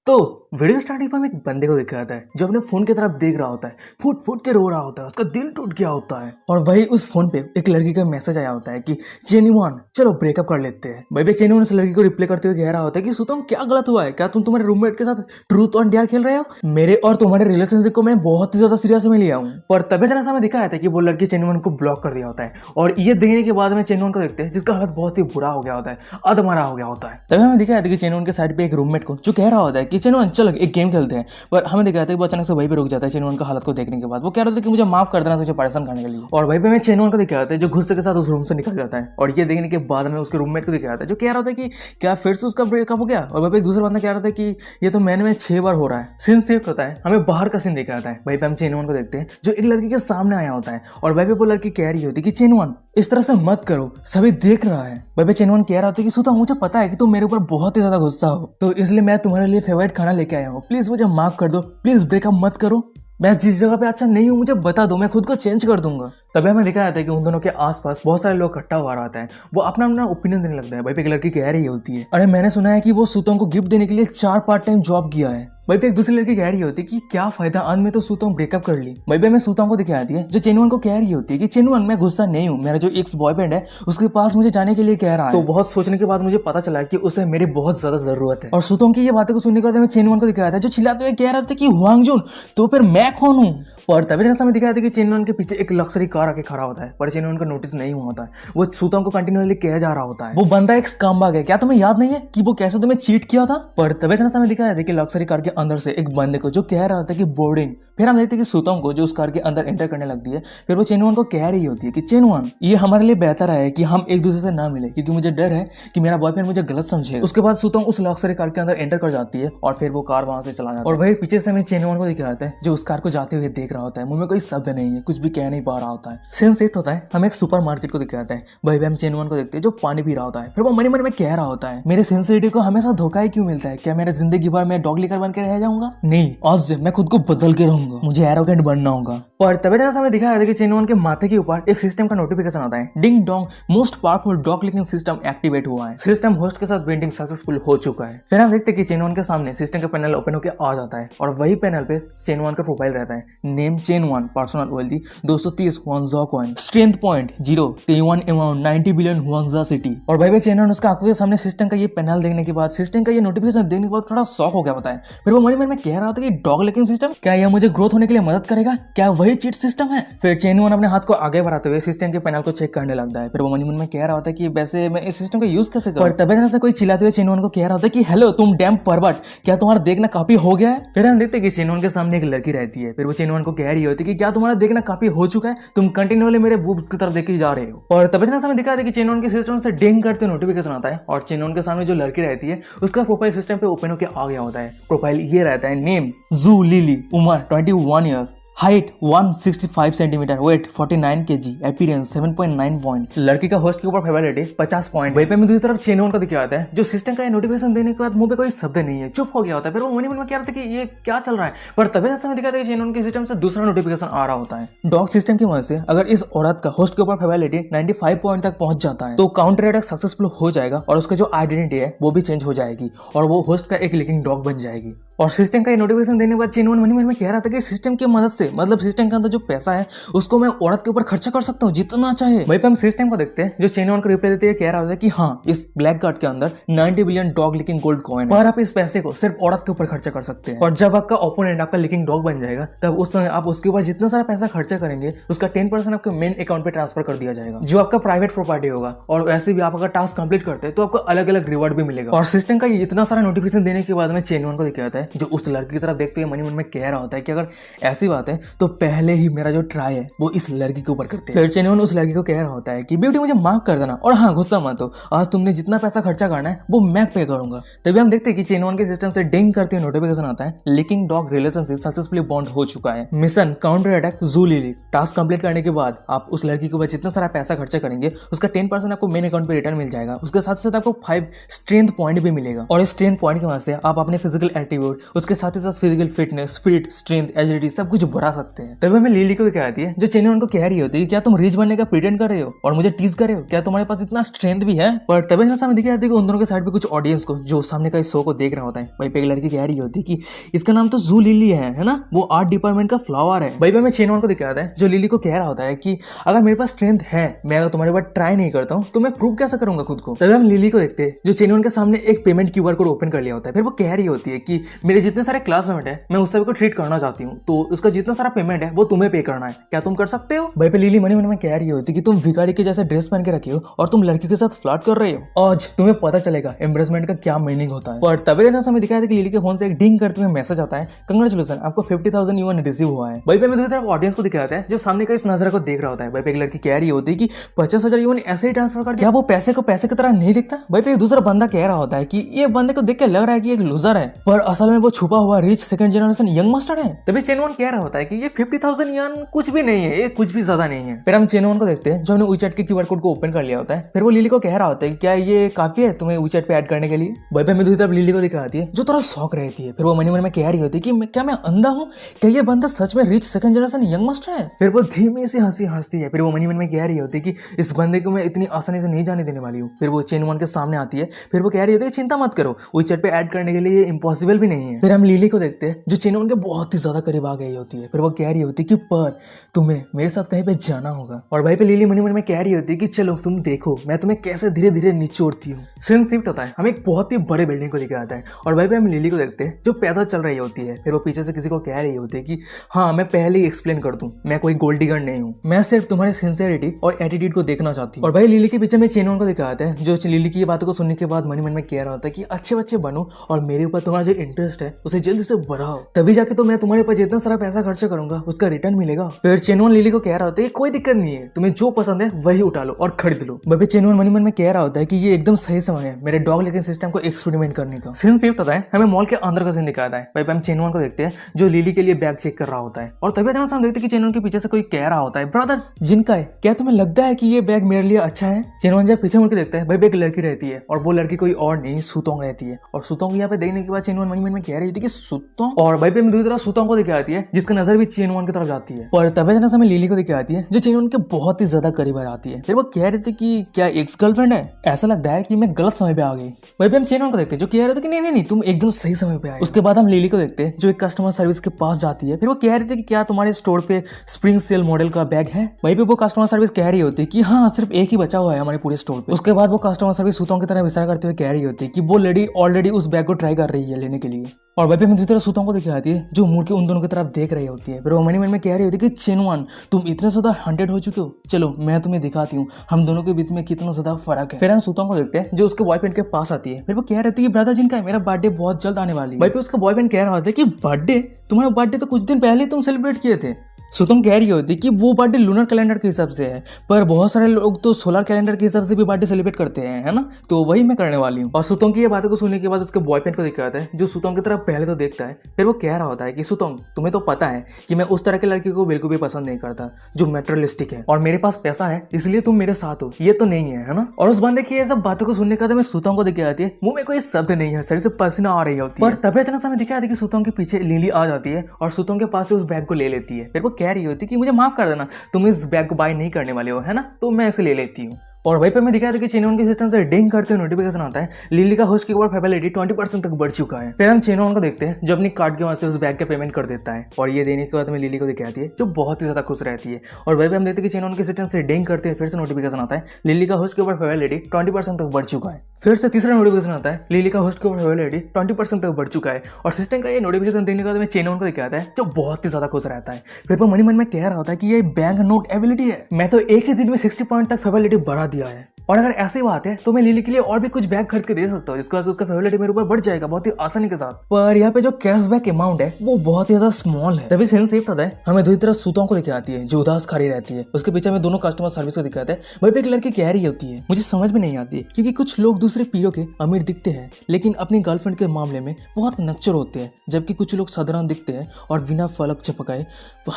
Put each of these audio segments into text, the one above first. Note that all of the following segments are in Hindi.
तो वीडियो स्टार्टिंग में हम एक बंदे को दिखाता है जो अपने फोन की तरफ देख रहा होता है, फुट फुट के रो रहा होता है, उसका दिल टूट गया होता है। और वही उस फोन पे एक लड़की का मैसेज आया होता है कि चेनीवान चलो ब्रेकअप कर लेते हैं। भाई चेनीवान उस लड़की को रिप्लाई करते हुए कह रहा होता है कि सुतम क्या गलत हुआ है, क्या तुम तुम्हारे रूममेट के साथ ट्रूथ और डेयर खेल रहे हो? मेरे और तुम्हारे रिलेशनशिप को मैं बहुत ही ज्यादा सीरियस में लिया हूँ। पर तभी जना हमें दिखाया था कि वो लड़की चेनीवान को ब्लॉक कर दिया होता है और ये देखने के बाद में चेनीवान को देखते हैं जिसका हालत बहुत ही बुरा हो गया होता है, अधमरा हो गया होता है। तभी हमें दिखाया था कि चेनीवान के साइड पे एक रूममेट को जो कह रहा होता है कि चेनीवान चलो एक गेम खेलते हैं, पर हमें दिखाया था कि वो अचानक से वहीं पे रुक जाता है चेनीवान का हालत को देखने के बाद। वो कह रहा था कि मुझे माफ कर देना तुझे परेशान करने के लिए। और वहीं पे मैं चेनीवान को दिखाया था जो गुस्से के साथ उस रूम से निकल जाता है। और ये देखने के बाद में उसके रूममेट को दिखाया था जो कह रहा था कि क्या फिर से उसका ब्रेकअप हो गया। और वहीं पे एक दूसरा बंदा कह रहा था कि ये तो मैंने में 6 बार हो रहा है। सीन शिफ्ट होता है, हमें बाहर का सीन दिखाया था। वहीं पे हम चेनीवान को देखते हैं जो एक लड़की के सामने आया होता है और वहीं पे वो लड़की कह रही होती है कि चेनीवान इस तरह से मत करो, सभी देख रहा है। वहीं पे चेनीवान कह रहा था कि सुता मुझे पता है कि तुम मेरे ऊपर बहुत ही ज्यादा गुस्सा हो, तो इसलिए मैं तुम्हारे लिए फेवरेट खाना लेके आया हूँ, प्लीज मुझे माफ कर दो, प्लीज ब्रेकअप मत करो। मैं जिस जगह पे अच्छा नहीं हूँ मुझे बता दो, मैं खुद को चेंज कर दूंगा। तभी हमें दिखाया था कि उन दोनों के आसपास बहुत सारे लोग इकट्ठा हुआ रहता है, वो अपना अपना ओपिनियन देने लगता है। भाई पे एक लड़की कह रही होती है अरे मैंने सुना है कि वो सुतों को गिफ्ट देने के लिए 4 पार्ट टाइम जॉब किया है। वहीं पे एक दूसरी लड़की कह रही होती है कि क्या फायदा, आज में तो सुतों ब्रेकअप कर ली। वहीं पे मैं सुतों को दिखाती है जो चेनीवान को कह रही होती है कि चेनीवान मैं गुस्सा नहीं हूँ, मेरा जो एक्स बॉयफ्रेंड है उसके पास मुझे जाने के लिए कह रहा है। तो बहुत सोचने के बाद मुझे पता चला कि उसे मेरी बहुत ज्यादा जरूरत है। और सुतों की ये बातें को सुनने के बाद मैं चेनीवान को दिखाया था जो चिल्लाते हुए कह रहा था कि हुआंगजुन तो फिर मैं कौन हूँ। और तभी जैसा हमें दिखाया था कि चेनीवान के पीछे एक लग्जरी कार आके खड़ा होता है, पर चेनीवान को नोटिस नहीं हुआ होता है। वो सुतों को कंटिन्यूअसली कह जा रहा होता है वो बंदा एक स्कम्बैग है, क्या तुम्हें याद नहीं है कि वो कैसे तुम्हें चीट किया था। पर तभी जैसा हमें दिखाया था कि लग्जरी कार के अंदर से एक बंदे को जो कह रहा था कि बोर्डिंग। फिर हम देखते हैं कि सुतों को जो उस कार के अंदर एंटर करने लगती है, फिर वो चेनीवान को कह रही होती है कि चेनीवान ये हमारे लिए बेहतर है कि हम एक दूसरे से ना मिले, क्योंकि मुझे डर है कि मेरा बॉयफ्रेंड मुझे गलत समझे। उसके बाद सुतों उस लग्जरी कार के अंदर एंटर कर जाती है और फिर वो कार वहां से चला जाता है। और वही पीछे से हमें चेनीवान को दिखाता है जो उस कार को जाते हुए देख रहा होता है, मुंह में कोई शब्द नहीं है, कुछ भी कह नहीं पा रहा होता है। सीन शिफ्ट होता है, हम एक सुपर मार्केट को दिखाते हैं। वही हम चेनीवान को देखते हैं जो पानी पी रहा होता है। फिर वो मन में कह रहा होता है मेरे सेंसिटिव को हमेशा धोखा ही क्यों मिलता है, क्या मेरा जिंदगी भर मैं डॉग लेकर बन के रह जाऊंगा? नहीं, आज से मैं खुद को बदल के रहूंगा, मुझे एरोगेंट बनना होगा। पर तभी जैसा हमें दिखाया था कि चेनीवान के माथे के ऊपर एक सिस्टम का नोटिफिकेशन आता है, ding dong most powerful dog licking system activate हुआ है, सिस्टम होस्ट के साथ वेंडिंग सक्सेसफुल हो चुका है। फिर हम देखते हैं कि चेनीवान के सामने सिस्टम का पैनल ओपन होकर आ जाता है और वही पैनल पे चेनीवान का प्रोफाइल रहता है, नेम चेनीवान, पर्सनल वेल्थी 230 हुआंगजा कॉइन, स्ट्रेंथ पॉइंट 0, तेईवान अमाउंट 90 बिलियन हुआंगजा सिटी। और भाई चेनीवान उसका आंखों के सामने सिस्टम का ये पैनल देखने के बाद, सिस्टम का ये नोटिफिकेशन देखने के बाद थोड़ा शॉक हो गया होता है। फिर वो मन में कह रहा था कि डॉग लिकिंग सिस्टम, क्या यह मुझे ग्रोथ होने के लिए मदद करेगा, क्या वही चीट सिस्टम है? फिर चेनीवान अपने हाथ को आगे बढ़ाते हुए सिस्टम के पैनल को चेक करने लगता है। फिर वो मन में कह रहा होता है कि वैसे मैं इस सिस्टम का यूज कैसे करूं? तभी से कोई चिल्लाते हुए चेनीवान को कह रहा होता है कि हेलो तुम डैम परवर्ट, क्या तुम्हारा देखना काफी हो गया है? फिर हम देखते हैं कि चेनीवान के सामने एक लड़की रहती है। फिर वो चेनीवान को कह रही होती है कि क्या तुम्हारा देखना काफी हो चुका है, तुम कंटिन्यूअसली मेरे बूब्स की तरफ देखी जा रहे हो। और तभी से हमें दिखा था कि चेनीवान के सिस्टम से डिंग करते नोटिफिकेशन आता है और चेनीवान के सामने जो लड़की रहती है उसका प्रोफाइल सिस्टम पे ओपन होकर आ गया होता है। प्रोफाइल ये रहता है, नेम जू लिली, उम्र 21 year, height 165 centimetre, weight 49 kg, appearance 7.9 point. लड़की का होस्ट के ऊपर फेवरेट 50 पॉइंट। वहीं पे मैं दूसरी तरफ चेनीवान को दिखाया है जो सिस्टम का नोटिफिकेशन देने के बाद मुंह पे कोई शब्द नहीं है, चुप हो गया होता है। फिर वो मन में कह रहा था कि ये क्या चल रहा है, पर तभी समय दिखाता है कि चेनीवान के सिस्टम से दूसरा नोटिफिकेशन आ रहा होता है। डॉग सिस्टम की मदद से अगर इस औरत का होस्ट के ऊपर फेवरेट 95 पॉइंट तक पहुंच जाता है तो काउंटर अटैक सक्सेसफुल हो जाएगा और उसका जो आइडेंटिटी है वो भी चेंज हो जाएगी और वो होस्ट का एक लिकिंग डॉग बन जाएगी। और सिस्टम का नोटिफिकेशन देने के बाद चेनीवान मन में कह रहा था कि सिस्टम की मदद से, मतलब सिस्टम के अंदर जो पैसा है उसको मैं औरत के ऊपर खर्चा कर सकता हूँ जितना चाहे। वहीं पे हम सिस्टम को देखते हैं जो चेनीवान को रिप्लाई देते हुए कह रहा होता है कि हाँ इस ब्लैक कार्ड के अंदर 90 billion dog licking gold coin है और आप इस पैसे को सिर्फ औरत के ऊपर खर्चा कर सकते हैं। और जब आपका ओपोनेंट आपका लिकिंग डॉग बन जाएगा तब उस समय आप उसके ऊपर जितना सारा पैसा खर्चा करेंगे उसका 10% आपके मेन अकाउंट पे ट्रांसफर कर दिया जाएगा, जो आपका प्राइवेट प्रॉपर्टी होगा। और वैसे भी आप अगर टास्क कंप्लीट करते हैं तो आपको अलग अलग रिवॉर्ड भी मिलेगा। और सिस्टम का इतना सारा नोटिफिकेशन देने के बाद में चेनीवान को दिखाता है जो उस लड़की देखते हुए मन में कह रहा होता है कि अगर ऐसी बात है तो पहले ही मेरा जो ट्राई है वो इस लड़की के ऊपर करते हैं। फिर चेनीवान उस लड़की को कह रहा होता है कि ब्यूटी मुझे माफ कर देना और हाँ गुस्सा मत हो, आज तुमने जितना पैसा खर्चा करना है वो मैं पे करूंगा। तभी हम देखते हैं कि चेनीवान के सिस्टम से डिंग करते हुए नोटिफिकेशन आता है, licking dog relationship successfully bond हो चुका है, mission counter attack Zhu Lili. Task complete करने के बाद आप उस लड़की के ऊपर जितना सारा पैसा खर्चा करेंगे उसका 10% आपको मेन अकाउंट पे रिटर्न मिल जाएगा। उसके साथ साथ आपको 5 स्ट्रेंथ पॉइंट भी मिलेगा और इस स्ट्रेंथ पॉइंट की वजह से आप अपने फिजिकल एट्रीब्यूट उसके साथ ही साथ physical fitness, speed, strength, agility सब कुछ बढ़ा सकते हैं। तभी हमें लिली को क्या आती है जो चेन्नई को कह रही होती है क्या तुम रिच बनने का प्रिटेंड कर रहे हो और मुझे टीज कर रहे हो, क्या तुम्हारे पास इतना स्ट्रेंथ भी है। पर तभी ना सामने दिखाई जाती है कि उन दोनों के साइड पे कुछ ऑडियंस को जो सामने का इस शो को देख रहा होता है वहीं पे एक लड़की कह रही होती है कि इसका नाम तो जू लिली है ना, वो आर्ट डिपार्टमेंट का फ्लावर है। वहीं पे हमें चेन्नई को दिखाता है जो लिली को कह रहा होता है कि अगर मेरे पास स्ट्रेंथ है, मैं अगर तुम्हारे बाद ट्राई नहीं करता हूँ तो मैं प्रूव कैसे करूंगा खुद को। तभी हम लिली को देखते हैं जो चेन्नई के सामने एक पेमेंट क्यूआर कोड ओपन कर लिया होता है। फिर वो कह रही होती है कि मेरे जितने सारे क्लासमेट है मैं उस सभी को ट्रीट करना चाहती हूँ, तो उसका जितना सारा पेमेंट है वो तुम्हें पे करना है, क्या तुम कर सकते हो। भाई पे लिली मनी मन में कह रही होती कि तुम भिखारी के जैसे ड्रेस पहन के रखी हो और तुम लड़की के साथ फ्लर्ट कर रहे हो, आज तुम्हें पता चलेगा एम्ब्रेसमेंट का क्या मीनिंग होता है। पर तभी ऐसा समय दिखाया था कि लिली के फोन से एक डिंग करते हुए मैसेज आता है, कंग्रेचुलेशन आपको 50,000 यूएन रिसीव हुआ है। भाई पे मैं दूसरी तरफ ऑडियंस को दिखाता है जो सामने का इस नजर को देख रहा होता है। भाई पे एक लड़की कह रही होती है कि 50,000 यूएन ऐसे ही ट्रांसफर कर, क्या वो पैसे को पैसे की तरह नहीं दिखता। भाई पे एक दूसरा बंदा कह रहा होता है कि ये बंदे को देख के लग रहा है कि एक लूजर है, पर असल में वो छुपा हुआ rich second generation young master है। तभी चेनवन कह रहा होता है कि ये 50,000 यूएन कुछ भी नहीं है, ये कुछ भी ज्यादा नहीं है। फिर हम चेनवन को देखते हैं जो हमने WeChat के क्यूआर कोड को ओपन कर लिया होता है। फिर वो लिली को कह रहा होता है कि क्या ये काफी है तुम्हें WeChat पे ऐड करने के लिए। भाई पे मैं दूसरी तरफ लिली को दिखाती है जो थोड़ा शौक रहती है। फिर वो मनी मन में कह रही होती है कि क्या मैं अंधा हूँ, क्या ये बंदा सच में rich second generation young master है। फिर वो धीमी सी हंसी हंसती है। फिर वो मनी मन में कह रही होती है कि इस बंदे को मैं इतनी आसानी से नहीं जाने देने वाली हूँ। फिर वो चेनवन के सामने आती है। फिर वो कह रही होती है चिंता मत करो, WeChat पे ऐड करने के लिए ये इम्पॉसिबल भी नहीं है। फिर हम लिली को देखते हैं जो चेनवन के बहुत ही ज्यादा करीब आ गई होती है। फिर वो कह रही होती है कि पर तुम्हें मेरे साथ कहीं पे जाना होगा। और भाई पे लिली मनी मन में कह रही होती है कि चलो तुम देखो मैं तुम्हें कैसे धीरे धीरे निचोड़ती हूँ। सीन शिफ्ट होता है, हमें एक बहुत ही बड़े बिल्डिंग को लेकर आता है और भाई पे हम लिली को देखते हैं जो पैदल चल रही होती है। फिर वो पीछे से किसी को कह रही होती है कि हाँ मैं पहले ही एक्सप्लेन कर दूं, मैं कोई गोल्ड डिगर नहीं हूँ, मैं सिर्फ तुम्हारे सिंसियरिटी और एटीट्यूड को देखना चाहती हूँ। और भाई लिली के पीछे में चेनवन को दिखाते हैं जो लिली की बातों को सुनने के बाद मनी मन में कह रहा होता है कि अच्छे बच्चे बनो और मेरे ऊपर तुम्हारा जो इंटरेस्ट है उसे जल्दी से बढ़ाओ, तभी जाके तो मैं तुम्हारे ऊपर जितना सारा पैसा खर्चा करूंगा उसका रिटर्न मिलेगा। फिर चेनवन लिली को कह रहा होता है कोई दिक्कत नहीं है, तुम्हें जो पसंद है वही उठा लो और खरीद लो। भाई चेनवन मनी मन में कह रहा होता है कि ये एकदम सही समय है मेरे डॉग लेकिन सिस्टम को एक्सपेरिमेंट करने का। सीन शिफ्ट होता है, हमें मॉल के अंदर का सीन दिखाता है। भाई हम चेनवन को देखते हैं जो लिली के लिए बैग चेक कर रहा होता है और तभी हम देखते हैं कि चेनवन के पीछे से कोई कह रहा होता है ब्रदर जिनका है क्या तुम्हें लगता है कि ये बैग मेरे लिए अच्छा है। चेनवन जब पीछे मुड़ के देखता है भाई एक लड़की रहती है और वो लड़की कोई और नहीं सुतोंग रहती है। और सुतोंग यहाँ पे देखने के बाद चेनवन मनी मन में कह रही थी कि सुतोंग, और भाई पे दूसरी तरफ सुतोंग को दिखाती है जिसका नजर भी चेनवन की तरफ जाती है। पर तभी हमें लिली को दिखाती है जो चेनवन के बहुत ही ज्यादा करीब आ जाती है। फिर वो कह रही थी कि क्या एक्स गर्लफ्रेंड है, ऐसा लगता है कि मैं गलत समय पे आ गई। भाई हम चेनवन को देखते हैं जो कह रहे थे कि नहीं तुम एकदम सही समय पे आए। उसके बाद हम लिली को देखते हैं जो एक कस्टमर सर्विस के पास जाती है। फिर वो कह रही थी कि क्या तुम्हारे स्टोर पे स्प्रिंग सेल मॉडल का बैग है। वहीं पे वो कस्टमर सर्विस कह रही होती है कि हाँ सिर्फ एक ही बचा हुआ है हमारे पूरे स्टोर पे। उसके बाद वो कस्टमर सर्विस सुतों की तरह इशारा करते हुए कह रही होती है कि वो लेडी ऑलरेडी उस बैग को ट्राई कर रही है लेने के लिए। और भाई पे दूसरी तरफ सुतों को दिखाती है जो मुड़ के उन दोनों की तरफ देख रही होती है। फिर वो मनी मन में कह रही होती है कि चेनवन तुम इतने ज्यादा हंटेड हो चुके हो, चलो मैं तुम्हें दिखाती हूँ हम दोनों के बीच में कितना ज्यादा फर्क है। फिर हम सुतों को देखते हैं जो उसके बॉयफ्रेंड के पास आती है। फिर वो कह रही है ब्रदर जिनका मेरा बर्थडे बहुत जल्द आने वाली है। भाई पे उसका बॉयफ्रेंड कह रहा होता है कि बर्थडे, तुम्हारा बर्थडे तो कुछ दिन पहले ही तुम सेलिब्रेट किए थे। सुतोंग कह रही होती कि वो बर्थडे लूनर कैलेंडर के हिसाब से है, पर बहुत सारे लोग तो सोलर कैलेंडर के हिसाब से भी बर्थडे सेलिब्रेट करते हैं, है ना, तो वही मैं करने वाली हूँ। और सुतोंग की ये बातों को सुनने के बाद उसके बॉयफ्रेंड को दिखाता है जो सुतोंग की तरफ पहले तो देखता है। फिर वो कह रहा होता है कि सुतोंग तुम्हें तो पता है कि मैं उस तरह के लड़की को बिल्कुल भी पसंद नहीं करता जो मेटेरियलिस्टिक है, और मेरे पास पैसा है इसलिए तुम मेरे साथ हो, ये तो नहीं है ना। और उस बंदे की ये सब बातों को सुनने के बाद मैं सुतोंग को दिखाती है मुंह में कोई शब्द नहीं है, शरीर से पसीना आ रही होती है। पर तभी इतना समय दिखाया था कि सुतोंग के पीछे लिली आ जाती है और सुतोंग के पास से उस बैग को ले लेती है। फिर वो कह रही होती है कि मुझे माफ कर देना, तुम इस बैग को बाय नहीं करने वाले हो, है ना, तो मैं इसे ले लेती हूँ। और वहीं पे मैं दिखाया था कि चेनवन के सिस्टम से डिंग करते हुए नोटिफिकेशन आता है लिली का होस्ट के ऊपर फेबिलिटी 20% तक बढ़ चुका है। फिर हम चेनवन को देखते हैं जो अपनी कार्ड के वजह से उस बैग का पेमेंट कर देता है और ये देने के बाद हमें लिली को दिखाती है जो बहुत ही ज्यादा खुश रहती है। और वहीं पे हम देखते हैं कि चेनवन के सिस्टम से डिंग करते हुए फिर से नोटिफिकेशन आता है लिली का होस्ट के ऊपर फेबिलिटी 20% तक बढ़ चुका है। फिर से तीसरा नोटिफिकेशन आता है लिली का होस्ट के ऊपर फेबिलिटी 20% तक बढ़ चुका है। और सिस्टम का ये नोटिफिकेशन देखने के बाद हमें चेनवन को दिखाता है जो बहुत ही ज्यादा खुश रहता है। फिर वो मनी मन में कह रहा होता है कि ये बैंक नोट एबिलिटी है, मैं तो एक ही दिन में 60 पॉइंट तक फेबिलिटी बढ़ा दिया है, और अगर ऐसी बात है तो मैं लिली के लिए और भी कुछ बैग खरीद के दे सकता हूँ जिसके वजह से उसका फेबिलिटी मेरे ऊपर बढ़ जाएगा बहुत ही आसानी के साथ। पर यहाँ पे जो कैशबैक अमाउंट है वो बहुत ही ज्यादा स्मॉल है। तभी सीन शिफ्ट होता है, हमें दूसरी तरफ सुतों को दिखाती है जो उदास खड़ी रहती है। उसके पीछे में दोनों कस्टमर सर्विस को दिखाते हैं। वहीं पे एक लड़की कह रही होती है मुझे समझ में नहीं आती क्योंकि कुछ लोग दूसरे पीढ़ियों के अमीर दिखते हैं लेकिन अपनी गर्लफ्रेंड के मामले में बहुत नक्चर होते हैं, जबकि कुछ लोग साधारण दिखते हैं और बिना फलक चपकाए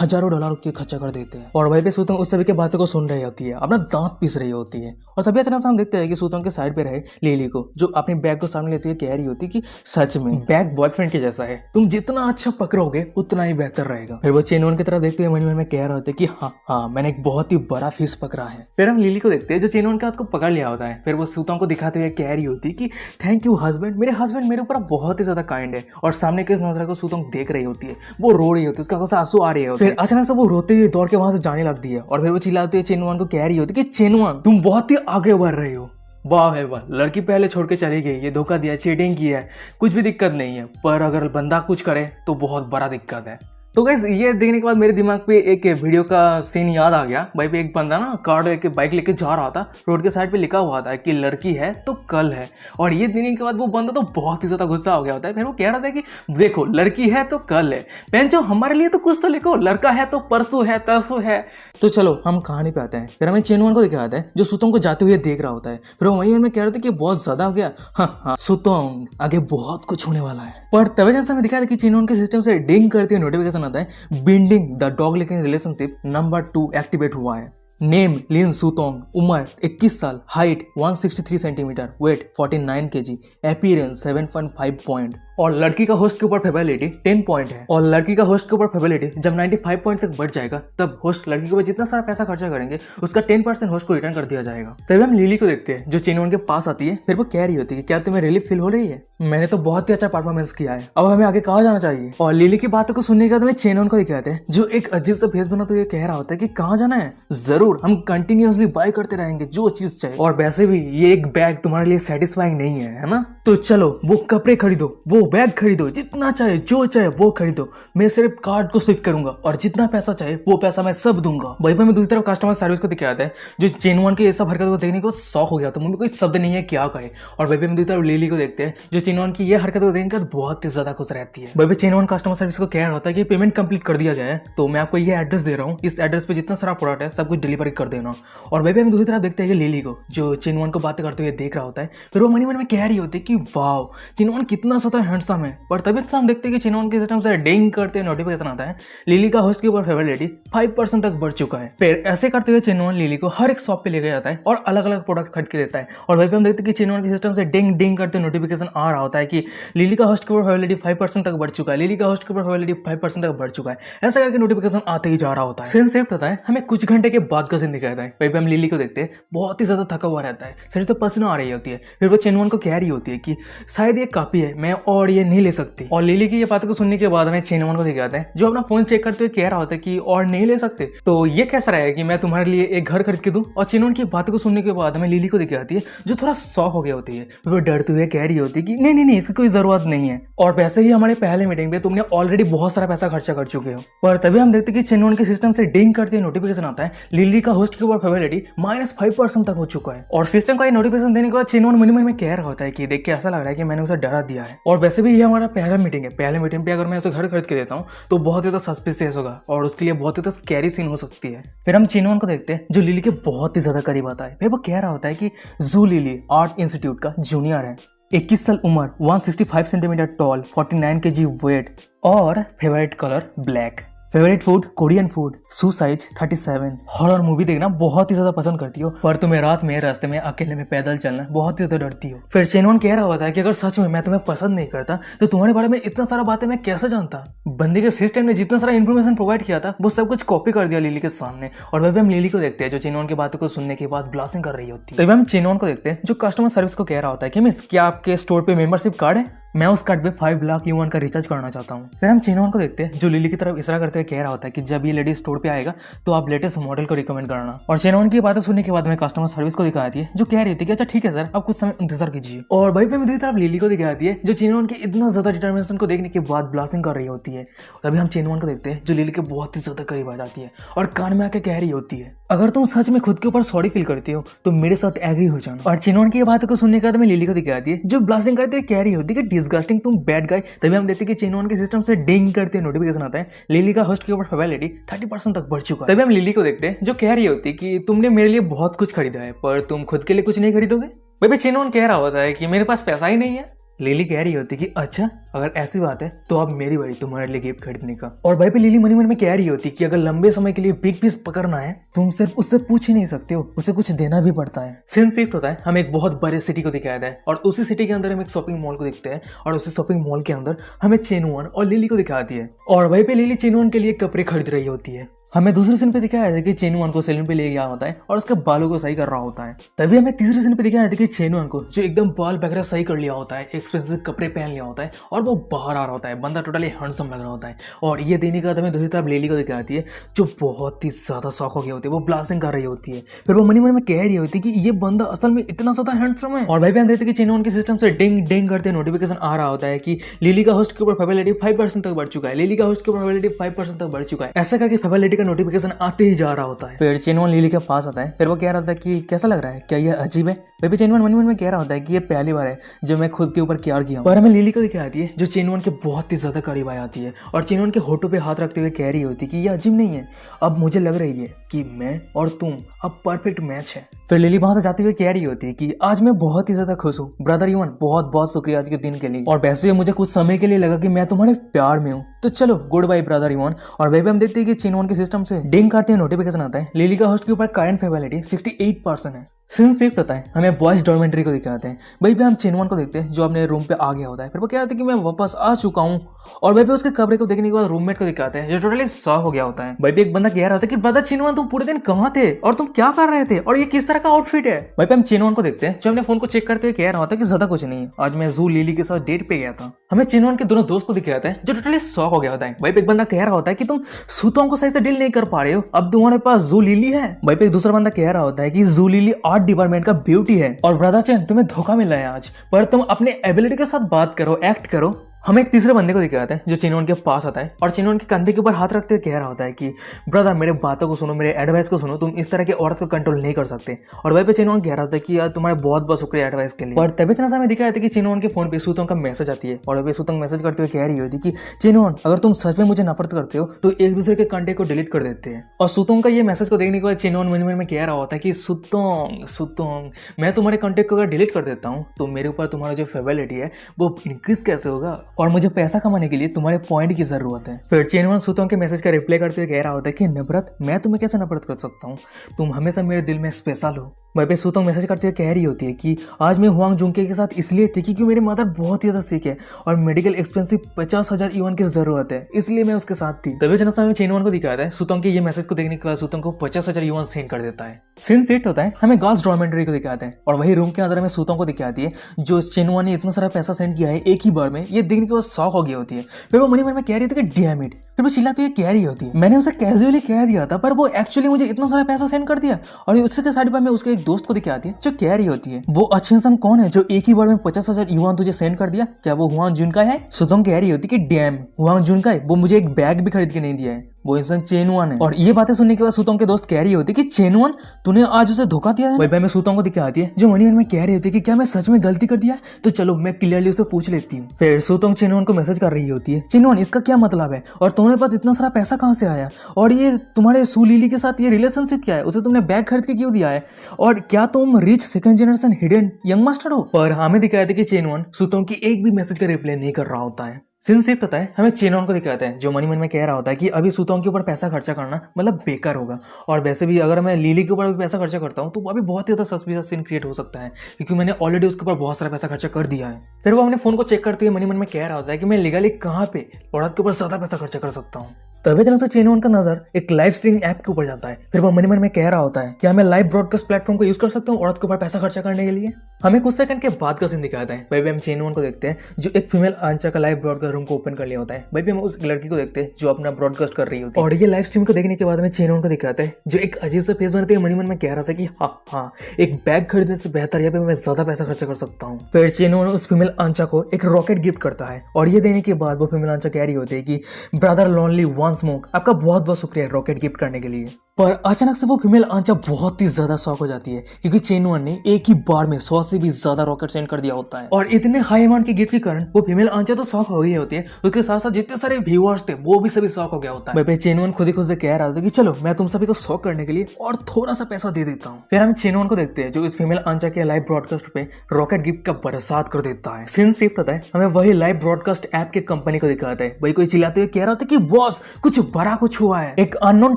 हजारों डॉलर के खर्चा कर देते हैं। और वहीं पे सुतों उस सभी के बातों को सुन रही होती है, अपना दांत पीस रही होती जाती है। और तभी अचानक से हम देखते हैं कि सूतोंग के साइड पे रहे लिली को, जो अपनी बैग को सामने लेते हुए कह रही होती कि सच में बैग बॉयफ्रेंड के जैसा है, तुम जितना अच्छा पकड़ोगे उतना ही बेहतर रहेगा। फिर वो चेनवन की तरफ देखते हुए मन में कह रहे होते कि हाँ मैंने एक बहुत ही बड़ा फिश पकड़ा है। फिर हम लिली को देखते हैं जो चेनवन के हाथ को पकड़ लिया होता है। फिर वो सूतोंग को दिखाते हुए कह रही होती कि थैंक यू हस्बैंड, मेरे हस्बैंड मेरे ऊपर बहुत ही ज्यादा काइंड है। और सामने के इस नजर को सूतोंग देख रही होती है, वो रो रही होती है, उसका आंखों से आंसू आ रही है। फिर अचानक से वो रोते हुए दौड़ के वहां से जाने लगती है और फिर वो चिल्लाते हुए चेनवन को कह रही होती कि चेनवन तुम बहुत ही आगे बढ़ रही हो। वाह है वाह, लड़की पहले छोड़ के चली गई, ये धोखा दिया, चीटिंग की है, कुछ भी दिक्कत नहीं है, पर अगर बंदा कुछ करे तो बहुत बड़ा दिक्कत है। तो गाइस ये देखने के बाद मेरे दिमाग पे एक वीडियो का सीन याद आ गया। भाई पे एक बंदा ना कार लेके बाइक लेके जा रहा था, रोड के साइड पे लिखा हुआ था कि लड़की है तो कल है। और ये देखने के बाद वो बंदा तो बहुत ही ज्यादा गुस्सा हो गया होता है। फिर वो कह रहा था कि देखो लड़की है तो कल है, पेंचो हमारे लिए तो कुछ तो लिखो, लड़का है तो परसों है तरसों है। तो चलो हम कहानी पे आते हैं। फिर हमें चेनवन को दिखाया है जो सूतोंग को जाते हुए देख रहा होता है। फिर वो वहीं में कह रहे थे कि बहुत ज्यादा हो गया, हाँ सूतोंग आगे बहुत कुछ होने वाला है। पर तभी जैसे हमें दिखाया था कि चेनवन के सिस्टम से डिंग करते हुए नोटिफिकेशन आता है binding the dog licking relationship number 2 activate हुआ है। नेम लिन सूतोंग, उम्र 21 साल, height 163 centimetre, weight 49 kg, appearance 7.5 point. और लड़की का होस्ट के ऊपर फेबिलिटी 10 पॉइंट है। और लड़की का होस्ट के ऊपर फेबिलिटी जब 95 पॉइंट तक बढ़ जाएगा तब होस्ट लड़की के ऊपर जितना सारा पैसा खर्चा करेंगे उसका 10% होस्ट को रिटर्न कर दिया जाएगा। तभी हम लिली को देखते हैं जो चेनवन के पास आती है। फिर वो कह रही होती है कि क्या तुम्हें रिलीफ फील हो रही है, मैंने तो बहुत ही अच्छा परफॉर्मेंस किया है, अब हमें आगे कहाँ जाना चाहिए। और लिली की बातों को सुनने के बाद हमें चेनवन को दिखाते हैं जो एक अजीब सा फेस बना तो ये कह रहा होता है कि कहाँ जाना है, जरूर हम कंटिन्यूअसली बाय करते रहेंगे जो चीज चाहिए। और वैसे भी ये एक बैग तुम्हारे लिए सेटिस्फाइंग नहीं है ना, तो चलो वो कपड़े खरीदो, वो बैग खरीदो, जितना चाहे जो चाहे वो खरीदो, मैं सिर्फ कार्ड को स्विप करूंगा और जितना पैसा चाहे वो पैसा मैं सब दूंगा। वहीं पर मैं दूसरी तरफ कस्टमर सर्विस को दिखाता है जो चेनवन के ये सब हरकत को देखने को शौक हो गया, तो मुझे कोई शब्द नहीं है क्या कहे। और वहीं पर मैं दूसरी तरफ लिली को देखते हैं जो चेनवन की ये हरकत को देखने के बाद बहुत ही ज्यादा खुश रहती है। वहीं पर चेनवन कस्टमर सर्विस को कह रहा होता है कि पेमेंट कंप्लीट कर दिया जाए, तो मैं आपको ये एड्रेस दे रहा हूँ, इस एड्रेस पे जितना सारा प्रोडक्ट है सब कुछ डिलीवरी कर देना। और वहीं पर हम दूसरी तरफ देखते हैं कि लिली को जो चेनवन को बातें करते हुए देख रहा होता है। फिर वो मन में कह रही होती है कि वाह चेनवन कितना ज्यादा हैंडसम है। पर तभी हम देखते हैं कि चेनवन के सिस्टम से डिंग करते हुए नोटिफिकेशन आता है लिली का होस्ट के ऊपर फेवरेलिटी 5% तक बढ़ चुका है। फिर ऐसे करते हुए चेनवन लिली को हर एक शॉप पे लेके जाता है और अलग अलग प्रोडक्ट खरीद के देता है। और वहीं पे हम देखते हैं कि चेनवन के सिस्टम से डिंग डिंग करते नोटिफिकेशन आ रहा होता है कि लिली का होस्ट के ऊपर फेवरेलिटी 5% तक बढ़ चुका है, लिली का होस्ट के ऊपर फेवरेलिटी 5% तक बढ़ चुका है। ऐसा करके नोटिफिकेशन आते ही जा रहा होता है। सीन शिफ्ट होता है, हमें कुछ घंटे के बाद का सीन दिखाता है। वहीं पे हम लिली को देखते हैं बहुत ही ज्यादा थका हुआ रहता है, शरीर से पसीना आ रही होती है। फिर वो चेनवन को कह रही होती है कि शायद ये काफी है, मैं और ये नहीं ले सकती। और लिली की ये बातों को सुनने के बाद हमें चेनवन को दिखाते हैं जो अपना फोन चेक करते हुए कह रहा होता है कि और नहीं ले सकते, तो ये कैसा रहेगा कि मैं तुम्हारे लिए एक घर खरीद के दूं। और चेनवन की बातों को सुनने के बाद हमें लिली को दिखाती है जो थोड़ा शॉक हो गया होती है। वो डरते हुए कह रही होती है कि नहीं नहीं नहीं इसकी कोई जरूरत नहीं है, और वैसे ही हमारे पहले मीटिंग पे तुमने ऑलरेडी बहुत सारा पैसा खर्चा कर चुके हो। पर तभी हम देखते कि चेनवन के सिस्टम से डिंग करते हुए नोटिफिकेशन आता है लिली का होस्ट के ऊपर फेवरेलिटी -5% तक हो चुका है। और सिस्टम का ये नोटिफिकेशन देने के बाद चेनवन मन में कह रहा होता है कि देख के ऐसा लग रहा है कि मैंने उसे डरा दिया है। और वैसे भी ये हमारा पहला मीटिंग है, पहले मीटिंग पे अगर मैं उसे घर खरीद के देता हूँ तो बहुत ही ज्यादा सस्पिशियस होगा और उसके लिए बहुत ही ज्यादा स्कैरी सीन हो सकती है। फिर हम चेनवन को देखते हैं जो लिली के बहुत ही ज्यादा करीब आता है। फिर वो कह रहा होता है कि जू लिली आर्ट इंस्टीट्यूट का जूनियर है, 21 साल उम्र, 165 सेंटीमीटर टॉल, 49 kg वेट और favourite colour black. Favourite food Korean food, शू साइज 37। हॉरर मूवी देखना बहुत ही ज्यादा पसंद करती हो, पर तुम्हें रात में रास्ते में अकेले में पैदल चलना बहुत ही ज्यादा डरती हो। फिर चेनवन कह रहा होता है कि अगर सच में मैं तुम्हें पसंद नहीं करता तो तुम्हारे बारे में इतना सारा बातें मैं कैसे जानता। बंदे के सिस्टम ने जितना सारा इन्फॉर्मेशन प्रोवाइड किया था वो सब कुछ कॉपी कर दिया लिली के सामने। और वह भी हम लिली को देखते हैं जो चेनवन की बातों को सुनने के बाद ब्लास्टिंग कर रही होती है। तभी हम चेनवन को देखते हैं जो कस्टमर सर्विस को कह रहा होता है कि मिस क्या आपके स्टोर पे मेंबरशिप कार्ड है, मैं उस कार्ड पे 5 लाख युआन का रिचार्ज करना चाहता हूँ। फिर हम चेनवन को देखते हैं जो लिली की तरफ इशारा करते हुए कह रहा होता है कि जब ये लेडी स्टोर पे आएगा तो आप लेटेस्ट मॉडल को रिकमेंड करना। और चेनवन की बातें सुनने के बाद हमें कस्टमर सर्विस को दिखाती है जो कह रही थी कि अच्छा ठीक है सर, आप कुछ समय इंतजार कीजिए। और भाई पे मेरी तरफ लिली को दिखाती है जो चेनवन की इतना ज्यादा डिटर्मिनेशन को देखने के बाद ब्लास्टिंग कर रही होती है। तभी हम चेनवन को देखते हैं जो लिली के बहुत ही ज्यादा करीब आ जाती है और कान में आके कह रही होती है अगर तुम सच में खुद के ऊपर सॉरी फील करती हो तो मेरे साथ एग्री हो जाना। और चेनवन की बातों को सुनने के बाद हमें लिली को दिखाती है जो ब्लास्टिंग करते हुए कह रही होती है कि डिस्गस्टिंग तुम बैड गाय। तभी हम देखते हैं कि चेनवन के सिस्टम से डिंग करते नोटिफिकेशन आता है लिली का होस्ट के ऊपर फेवरेलिटी 30% तक बढ़ चुका है। तभी हम लिली को देखते हैं जो कह रही होती है कि तुमने मेरे लिए बहुत कुछ खरीदा है पर तुम खुद के लिए कुछ नहीं खरीदोगे। भाई चेनवन कह रहा होता है कि मेरे पास पैसा ही नहीं है, लिली कह रही होती कि अच्छा अगर ऐसी बात है तो अब मेरी बारी तुम्हारे लिए गिफ्ट खरीदने का। और भाई पे लिली मन ही मन में कह रही होती कि अगर लंबे समय के लिए बिग पीस पकड़ना है तुम सिर्फ उससे पूछ ही नहीं सकते हो, उसे कुछ देना भी पड़ता है। सीन शिफ्ट होता है, हमें एक बहुत बड़े सिटी को दिखाया है और उसी सिटी के अंदर हम एक शॉपिंग मॉल को देखते हैं और उसी शॉपिंग मॉल के अंदर हमें चेनवन और लिली को दिखाती है और वहीं पे लिली चेनवन के लिए कपड़े खरीद रही होती है। हमें दूसरे सीन पे दिखाया है कि चेनवन को सैलून पे ले गया होता है और उसके बालों को सही कर रहा होता है। तभी हमें तीसरे सीन पे दिखाया है कि चेनवन को जो एकदम बाल वगैरह सही कर लिया होता है, एक्सपेंसिव कपड़े पहन लिया होता है और वो बाहर आ रहा होता है, बंदा टोटली हैंडसम लग रहा होता है। और ये देने के बाद हमें दूसरी तरफ लिली को दिखाती है जो बहुत ही ज्यादा शौक हो गई होती है, वो ब्लास्टिंग कर रही होती है। फिर वो मनी मन में कह रही होती है कि ये बंदा असल में इतना ज्यादा हैंडसम है। और भाई बहन देखते कि चेनवन के सिस्टम से डिंग डिंग करते नोटिफिकेशन आ रहा होता है कि लिली का होस्ट के ऊपर फेबिलिटी 5% तक बढ़ चुका है, लिली का होस्ट के ऊपर फेबिलिटी 5% तक बढ़ चुका है। ऐसा करके फेबिलिटी का नोटिफिकेशन ही जा रहा होता है। फिर चेनवन लिली के पास आता है, फिर वो कह रहा था कि कैसा लग रहा है, क्या ये अजीब है। फिर चेनवन मन में कह रहा होता है कि ये पहली बार है जो मैं खुद के ऊपर केयर किया हूं। पर हमें लिली को दिखाती है जो चेनवन के बहुत ही ज्यादा करीब आ जाती है और चेनवन के होठों पे हाथ रखते हुए कह रही होती है कि ये अजीब नहीं है, अब मुझे लग रही है कि मैं और तुम अब परफेक्ट मैच है। फिर लिली वहां से जाते हुए कह रही होती है कि आज मैं बहुत ही ज्यादा खुश हूँ ब्रदर यूवन, बहुत बहुत शुक्रिया आज के दिन के लिए। और वैसे मुझे कुछ समय के लिए लगा कि मैं तुम्हारे प्यार में हूँ, तो चलो गुड बाय ब्रदर यूवन। और वही हम देखते हैं कि चेनवन के सिस्टम से डिंग करते हैं नोटिफिकेशन आता है, लिली का होस्ट के ऊपर करंट फेबिलिटी 68% है। सीन शिफ्ट होता है, हमें बॉयज डॉर्मेंट्री को दिखाते हैं। वहीं पे हम चेनवन को देखते हैं जो अपने रूम पे आ गया होता है। फिर वो कह रहा था कि मैं वापस आ चुका हूँ। और वहीं पे उसके कमरे को देखने के बाद रूममेट को दिखाते हैं जो टोटली शॉक हो गया होता है। वहीं पे एक बंदा कह रहा था कि ब्रदर चेनवन तुम पूरे दिन कहाँ थे और तुम क्या कर रहे थे और ये किस तरह का आउटफिट है। वहीं पे हम चेनवन को देखते हैं जो अपने फोन को चेक करते हुए कह रहा होता है कि ज्यादा कुछ नहीं है, आज मैं जू लिली के साथ डेट पे गया था। हमें चेनवन के दोनों दोस्त को दिखाते हैं जो टोटली शॉक हो गया होता है। वहीं पे एक बंदा कह रहा होता है कि तुम सूतों को सही से डील नहीं कर पा रहे हो, अब तुम्हारे पास जू लिली है। वहीं पे एक दूसरा बंदा कह रहा होता है कि जू लिली आर्ट डिपार्टमेंट का ब्यूटी है और ब्रदर चैन तुम्हें धोखा मिला है आज, पर तुम अपने एबिलिटी के साथ बात करो, एक्ट करो। हमें एक तीसरे बंदे को दिखाते हैं जो चेनवन के पास आता है और चेनवन के कंधे के ऊपर हाथ रखते हुए कह रहा होता है कि ब्रदर मेरे बातों को सुनो, मेरे एडवाइस को सुनो, तुम इस तरह की औरत को कंट्रोल नहीं कर सकते। और वहीं पे चेनवन कह रहा होता है कि यार तुम्हारे बहुत बहुत शुक्रिया एडवाइस के लिए। और तभी इतना समय दिखाया था कि चेनवन के फोन पे सूतोंग का मैसेज आती है और वहीं सूतोंग मैसेज करते हुए कह रही होती कि चेनवन अगर तुम सच में मुझे नफरत करते हो तो एक दूसरे के कंटेक्ट को डिलीट कर देते हैं। और सूतोंग का ये मैसेज को देखने के बाद चेनवन मन में कह रहा होता है कि सूतोंग मैं तुम्हारे कंटेक्ट को अगर डिलीट कर देता हूँ तो मेरे ऊपर तुम्हारा जो फेबिलिटी है वो इंक्रीज कैसे होगा और मुझे पैसा कमाने के लिए तुम्हारे पॉइंट की जरूरत है। फिर चेनवन सूतोंग के मैसेज का रिप्लाई करते हुए कह रहा होता है कि नफरत, मैं तुम्हें कैसे नफरत कर सकता हूँ, तुम हमेशा मेरे दिल में स्पेशल हो। वहीं पे सूतोंग मैसेज करते हुए कह रही होती है कि आज मैं हुआंग जुंके के साथ इसलिए थी क्योंकि मेरी मदर बहुत ही ज्यादा सिक है और मेडिकल एक्सपेंसिव 50,000 युआन की जरूरत है, इसलिए मैं उसके साथ थी। तभी जनता में चेनवन को दिखाता है सूतोंग के ये मैसेज को देखने के बाद सूतोंग को 50,000 युआन सेंड कर देता है। सीन सेट होता है, हमें गर्ल्स डॉर्मेंट्री को दिखाते हैं और वही रूम के अंदर हमें सूतोंग को दिखाती है जो चेनवन ने इतना सारा पैसा सेंड किया है एक ही बार में। ये देखने के बाद शॉक हो गई होती है। फिर वो मनी मन में कह रही थी कि डैम इट, फिर वो चिल्लाती हुई कह रही होती है मैंने उसे कैजुअली कह दिया था पर वो एक्चुअली मुझे इतना सारा पैसा सेंड कर दिया। और उसके के साइड पर मैं उसके एक दोस्त को दिखाती है जो कह रही होती है वो अच्छे इंसान कौन है जो एक ही बार में 50,000 युआन तुझे सेंड कर दिया, क्या वो हुआंग जुनका है। सूतोंग कह रही होती कि डैम हुआंग जुनका है, वो मुझे एक बैग भी खरीद के नहीं दिया है, वो इंसान चेनवन है। और ये बातें सुनने के बाद सूतोंग के दोस्त कह रही होती कि चेनवन तूने आज उसे धोखा दिया है। वही मैं सूतोंग को दिखाती है जो मनी मन में कह रही होती कि क्या मैं सच में गलती कर दिया, तो चलो मैं क्लियरली उसे पूछ लेती हूँ। फिर सूतोंग चेनवन को मैसेज कर रही होती है चेनवन इसका क्या मतलब है और तुम्हारे पास इतना सारा पैसा कहाँ से आया और ये तुम्हारे सू लिली के साथ ये रिलेशनशिप क्या है, उसे तुमने बैग खरीद के क्यों दिया है और क्या तुम rich second generation hidden young master हो। और हमें दिखाया था कि चेनवन सूतोंग की एक भी मैसेज का रिप्लाई नहीं कर रहा होता है। सीन शिफ्ट होता है, हमें चेनवन को दिखाते हैं जो मनी मन में कह रहा होता है कि अभी सूतोंग के ऊपर पैसा खर्चा करना मतलब बेकार होगा और वैसे भी अगर मैं लिली के ऊपर भी पैसा खर्चा करता हूँ तो अभी बहुत ही ज्यादा सस्पिशियस सीन क्रिएट हो सकता है क्योंकि मैंने ऑलरेडी उसके ऊपर बहुत सारा पैसा खर्चा कर दिया है। फिर वो अपने फोन को चेक करते हुए मनी मन में कह रहा होता है कि मैं लीगली कहाँ पे औरत के ऊपर ज्यादा पैसा खर्चा कर सकता हूँ। तभी अचानक से चेनवन का नजर एक लाइव स्ट्रीमिंग ऐप के ऊपर जाता है। फिर वो मन में कह रहा होता है क्या मैं लाइव ब्रॉडकास्ट प्लेटफॉर्म को यूज कर सकता हूँ औरत के ऊपर पैसा खर्चा करने के लिए। हमें कुछ सेकंड के बाद का सीन दिखाता है। वही हम चेनवन को देखते हैं जो एक फीमेल आंचा का लाइव ब्रॉडकास्ट रूम को ओपन कर लिया होता है। वही हम उस लड़की को देखते हैं जो अपना ब्रॉडकास्ट कर रही होती है और ये लाइव स्ट्रीम को देखने के बाद हमें चेनवन को दिखाता है जो एक अजीब सा फेस बनाते हुए मनी मन में कह रहा था कि हाँ एक बैग खरीदने से बेहतर यहाँ पे मैं ज्यादा पैसा खर्चा कर सकता हूँ। फिर चेनवन उस फीमेल आंचा को एक रॉकेट गिफ्ट करता है और ये देने के बाद वो फीमेल आंचा कह रही होती है कि ब्रदर लोनली वांस मोक, आपका बहुत बहुत शुक्रिया रॉकेट गिफ्ट करने के लिए। पर अचानक से वो फीमेल आंचा बहुत ही ज्यादा शॉक हो जाती है क्योंकि चेन वन ने एक ही बार में 100 से भी ज्यादा रॉकेट सेंड कर दिया होता है। और इतने हाई अमाउंट के गिफ्ट के कारण वो फीमेल आंचा तो शॉक हो ही होती है, उसके साथ साथ जितने सारे व्यूअर्स थे वो भी सभी शॉक हो गया होता है। चेन वन खुद ही खुद से कह रहा था कि चलो मैं तुम सभी को शॉक करने के लिए और थोड़ा सा पैसा दे देता हूँ। फिर हम चेन वन को देखते हैं जो इस फीमेल आंचा के लाइव ब्रॉडकास्ट पे रॉकेट गिफ्ट का बरसात कर देता है। सीन शिफ्ट होता है, हमें वही लाइव ब्रॉडकास्ट ऐप के कंपनी को दिखाता है। वही कोई चिल्लाते हुए कह रहा था कि बॉस कुछ बड़ा कुछ हुआ है, एक अननोन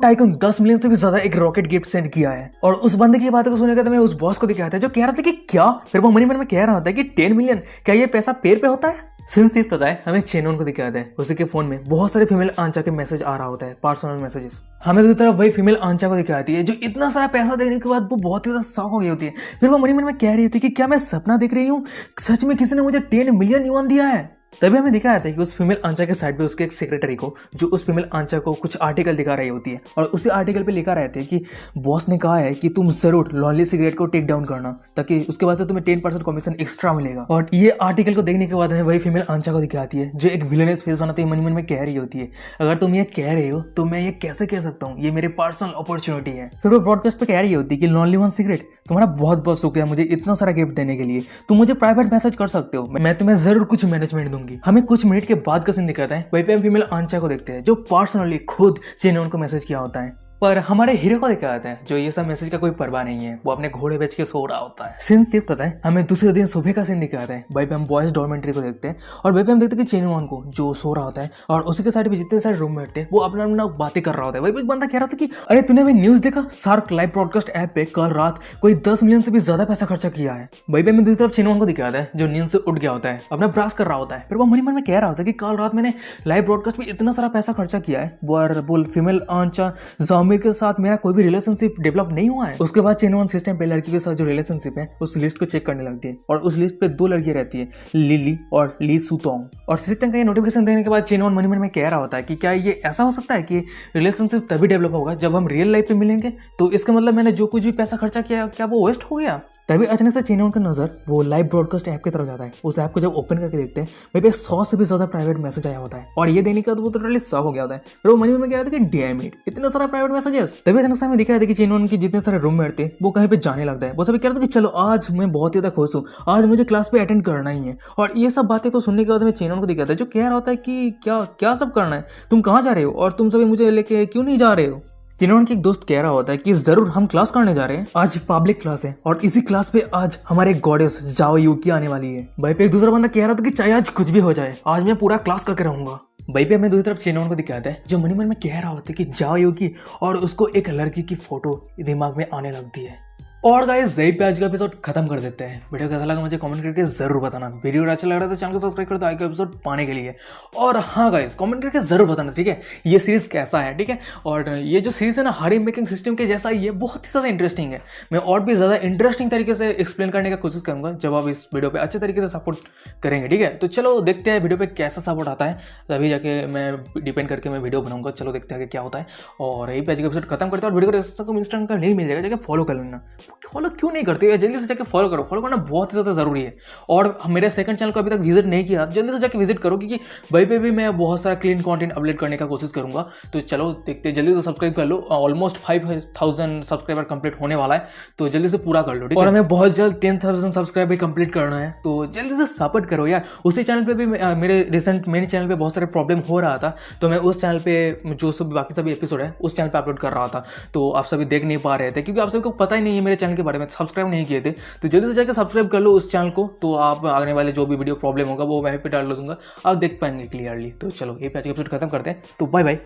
टाइकून 10 मिलियन से भी ज्यादा एक रॉकेट गिफ्ट सेंड किया है। और उस बंदे की बात को सुनेगा तो मैं उस बॉस को दिखाता है जो कह रहा था कि क्या, फिर वो मन में कह रहा होता है कि 10 मिलियन, क्या ये पैसा पेड़ पे होता है। सीन शिफ्ट होता है, हमें चेनोन को दिखाता है, उसी के फोन में बहुत सारे फीमेल आंचा के मैसेज आ रहा होता है, पर्सनल मैसेजेस। हमें दूसरी तरफ वही फीमेल आंचा को दिखाती है जो इतना सारा पैसा देने के बाद वो बहुत ही ज्यादा शॉक हो गई होती है। फिर वो मन में कह रही थी कि क्या मैं सपना देख रही हूँ, सच में किसी ने मुझे 10 मिलियन युआन दिया है। तभी हमें दिखाया था कि उस फीमेल आंचा के साइड पे उसके एक सेक्रेटरी को, जो उस फीमेल आंचा को कुछ आर्टिकल दिखा रही होती है, और उसी आर्टिकल पे लिखा रहता है कि बॉस ने कहा है कि तुम जरूर लॉन्ली सिगरेट को टेक डाउन करना, ताकि उसके बाद से तुम्हें 10% कमीशन एक्स्ट्रा मिलेगा। और ये आर्टिकल को देखने के बाद हमें वही फीमेल आंचा को दिखाती है जो एक विलेनस फेस बनाते ही मन में कह रही होती है, अगर तुम ये कह रहे हो तो मैं ये कैसे कह सकता हूँ, ये मेरे पर्सनल अपॉर्चुनिटी है। फिर वो ब्रॉडकास्ट पे कह रही होती है कि लॉन्ली वन सिगरेट, तुम्हारा बहुत बहुत शुक्रिया मुझे इतना सारा गिफ्ट देने के लिए, तुम मुझे प्राइवेट मैसेज कर सकते हो, मैं तुम्हें जरूर कुछ मैनेजमेंट दूंगी। हमें कुछ मिनट के बाद का सीन दिखाता है, वहीं पे हम फीमेल आंचा को देखते हैं जो पर्सनली खुद चेनोन को मैसेज किया होता है। पर हमारे हीरो को दिखाया जाता है जो ये सब मैसेज का कोई परवाह नहीं है, वो अपने घोड़े बेच के सो रहा होता है। सीन शिफ्ट होता है, हमें दूसरे दिन सुबह का सीन दिखाता है, वहीं पे हम बॉयज डॉर्मेंट्री को देखते हैं, और वहीं पे हम देखते हैं कि चेनोन को जो सो रहा होता है और उसी के साइड पे जितने सारे रूममेट थे वो अपना अपना बातें कर रहा होता है। वहीं पे एक बंदा कह रहा था कि अरे तूने अभी न्यूज देखा, शार्क लाइव ब्रॉडकास्ट ऐप पे कल रात कोई 10 मिलियन से भी ज्यादा पैसा खर्चा किया है। वहीं पे हमें दूसरी तरफ चेनोन को दिखाता है जो नींद से उठ गया होता है, अपना ब्रश कर रहा होता है। फिर वो मन में कह रहा होता है कि कल रात मैंने लाइव ब्रॉडकास्ट में इतना सारा पैसा खर्चा किया है, वो फीमेल आंचा जामिर के साथ मेरा कोई भी रिलेशनशिप डेवलप नहीं हुआ है। उसके बाद चेनोन सिस्टम पे लड़की के साथ जो रिलेशनशिप है उस लिस्ट को चेक करने लगती है, और उस लिस्ट पे 2 लड़कियां रहती है, लिली और ली सुतोंग। और सिस्टम का ये नोटिफिकेशन देने के बाद चेनोन मन में कह रहा होता है कि क्या ये ऐसा हो सकता है कि रिलेशनशिप तभी डेवलप होगा जब हम रियल लाइफ पे मिलेंगे, तो इसका मतलब मैंने जो कुछ भी पैसा खर्चा किया क्या वो वेस्ट हो गया। तभी अचानक से चेनोन का नजर वो लाइव ब्रॉडकास्ट ऐप की तरफ जाता है। उस ऐप को जब ओपन करके देखते हैं वहीं पे 100 से भी ज्यादा प्राइवेट मैसेज आया होता है, और ये देने के बाद वो टोटली शॉक हो गया होता है। फिर वो मन में कह रहा था कि डैम इट, इतना सारा प्राइवेट मैसेजेस। तभी अचानक से हमें दिखाया था कि चेनोन की जितने सारे रूममेट थे वो कहीं पे जाने लगता है। वो सभी कह रहे थे कि चलो आज मैं बहुत ही ज्यादा खुश हूँ, आज मुझे क्लास पे अटेंड करना ही है। और ये सब बातें को सुनने के बाद हमें चेनोन को दिखाता है जो कह रहा होता है कि क्या क्या सब करना है, तुम कहाँ जा रहे हो और तुम सभी मुझे लेके क्यों नहीं जा रहे हो। चेनोन के एक दोस्त कह रहा होता है कि जरूर हम क्लास करने जा रहे हैं, आज पब्लिक क्लास है और इसी क्लास पे आज हमारे गॉडेस जाओ यूकी आने वाली है। भाई पे एक दूसरा बंदा कह रहा था कि चाहे आज कुछ भी हो जाए, आज मैं पूरा क्लास करके रहूंगा। भाई पे हमें दूसरी तरफ चेनोन को दिखाता है जो मन में कह रहा होता है कि जाओ यूकी, और उसको एक लड़की की फोटो दिमाग में आने लगती है। और गाइस यही पे आज का एपिसोड खत्म कर देते हैं। वीडियो कैसा लगा मुझे कमेंट करके जरूर बताना। वीडियो अच्छा लग रहा है तो चैनल को सब्सक्राइब कर दो आगे का एपिसोड पाने के लिए। और हाँ गाइस कमेंट करके जरूर बताना, ठीक है, ये सीरीज कैसा है, ठीक है। और ये जो सीरीज है ना हारी मेकिंग सिस्टम के जैसा ही है, बहुत ही ज़्यादा इंटरेस्टिंग है। मैं और भी ज़्यादा इंटरेस्टिंग तरीके से एक्सप्लेन करने का कोशिश करूँगा जब आप इस वीडियो पर अच्छे तरीके से सपोर्ट करेंगे, ठीक है। तो चलो देखते हैं वीडियो पर कैसा सपोर्ट आता है, तभी जाके मैं डिपेंड करके मैं वीडियो बनाऊंगा। चलो देखते हैं क्या होता है। और यही पे आज का एपिसोड खत्म करते हैं। और वीडियो को इंस्टाग्राम का लिंक मिल जाएगा, जाके फॉलो कर लेना। फॉलो क्यों नहीं करते हैं, जल्दी से जाके फॉलो करो। फॉलो करना बहुत ही ज़्यादा जरूरी है। और मेरे सेकंड चैनल को अभी तक विजिट नहीं किया, जल्दी से जाके विजिट करो, क्योंकि वहीं पे भी मैं बहुत सारा क्लीन कंटेंट अपलोड करने का कोशिश करूंगा। तो चलो देखते हैं, जल्दी से सब्सक्राइब कर लो। ऑलमोस्ट 5000 सब्सक्राइबर कंप्लीट होने वाला है, तो जल्दी से पूरा कर लो, ठीक है। और हमें बहुत जल्द 10,000 सब्सक्राइब भी कंप्लीट करना है, तो जल्दी से सपोर्ट करो यार। उसी चैनल पे भी मेरे रिसेंट मेरे चैनल पे बहुत सारे प्रॉब्लम हो रहा था, तो मैं उस चैनल पे जो सब बाकी सभी एपिसोड है उस चैनल पे अपलोड कर रहा था। तो आप सभी देख नहीं पा रहे थे क्योंकि आप सभी को पता ही नहीं है मेरे चैनल के बारे में, सब्सक्राइब नहीं किए थे। तो जल्दी से जाकर सब्सक्राइब कर लो उस चैनल को, तो आप आने वाले जो भी वीडियो प्रॉब्लम होगा वो वहीं पे डाल दूंगा, आप देख पाएंगे क्लियरली। तो चलो ये आज का एपिसोड खत्म करते हैं, तो बाय बाय।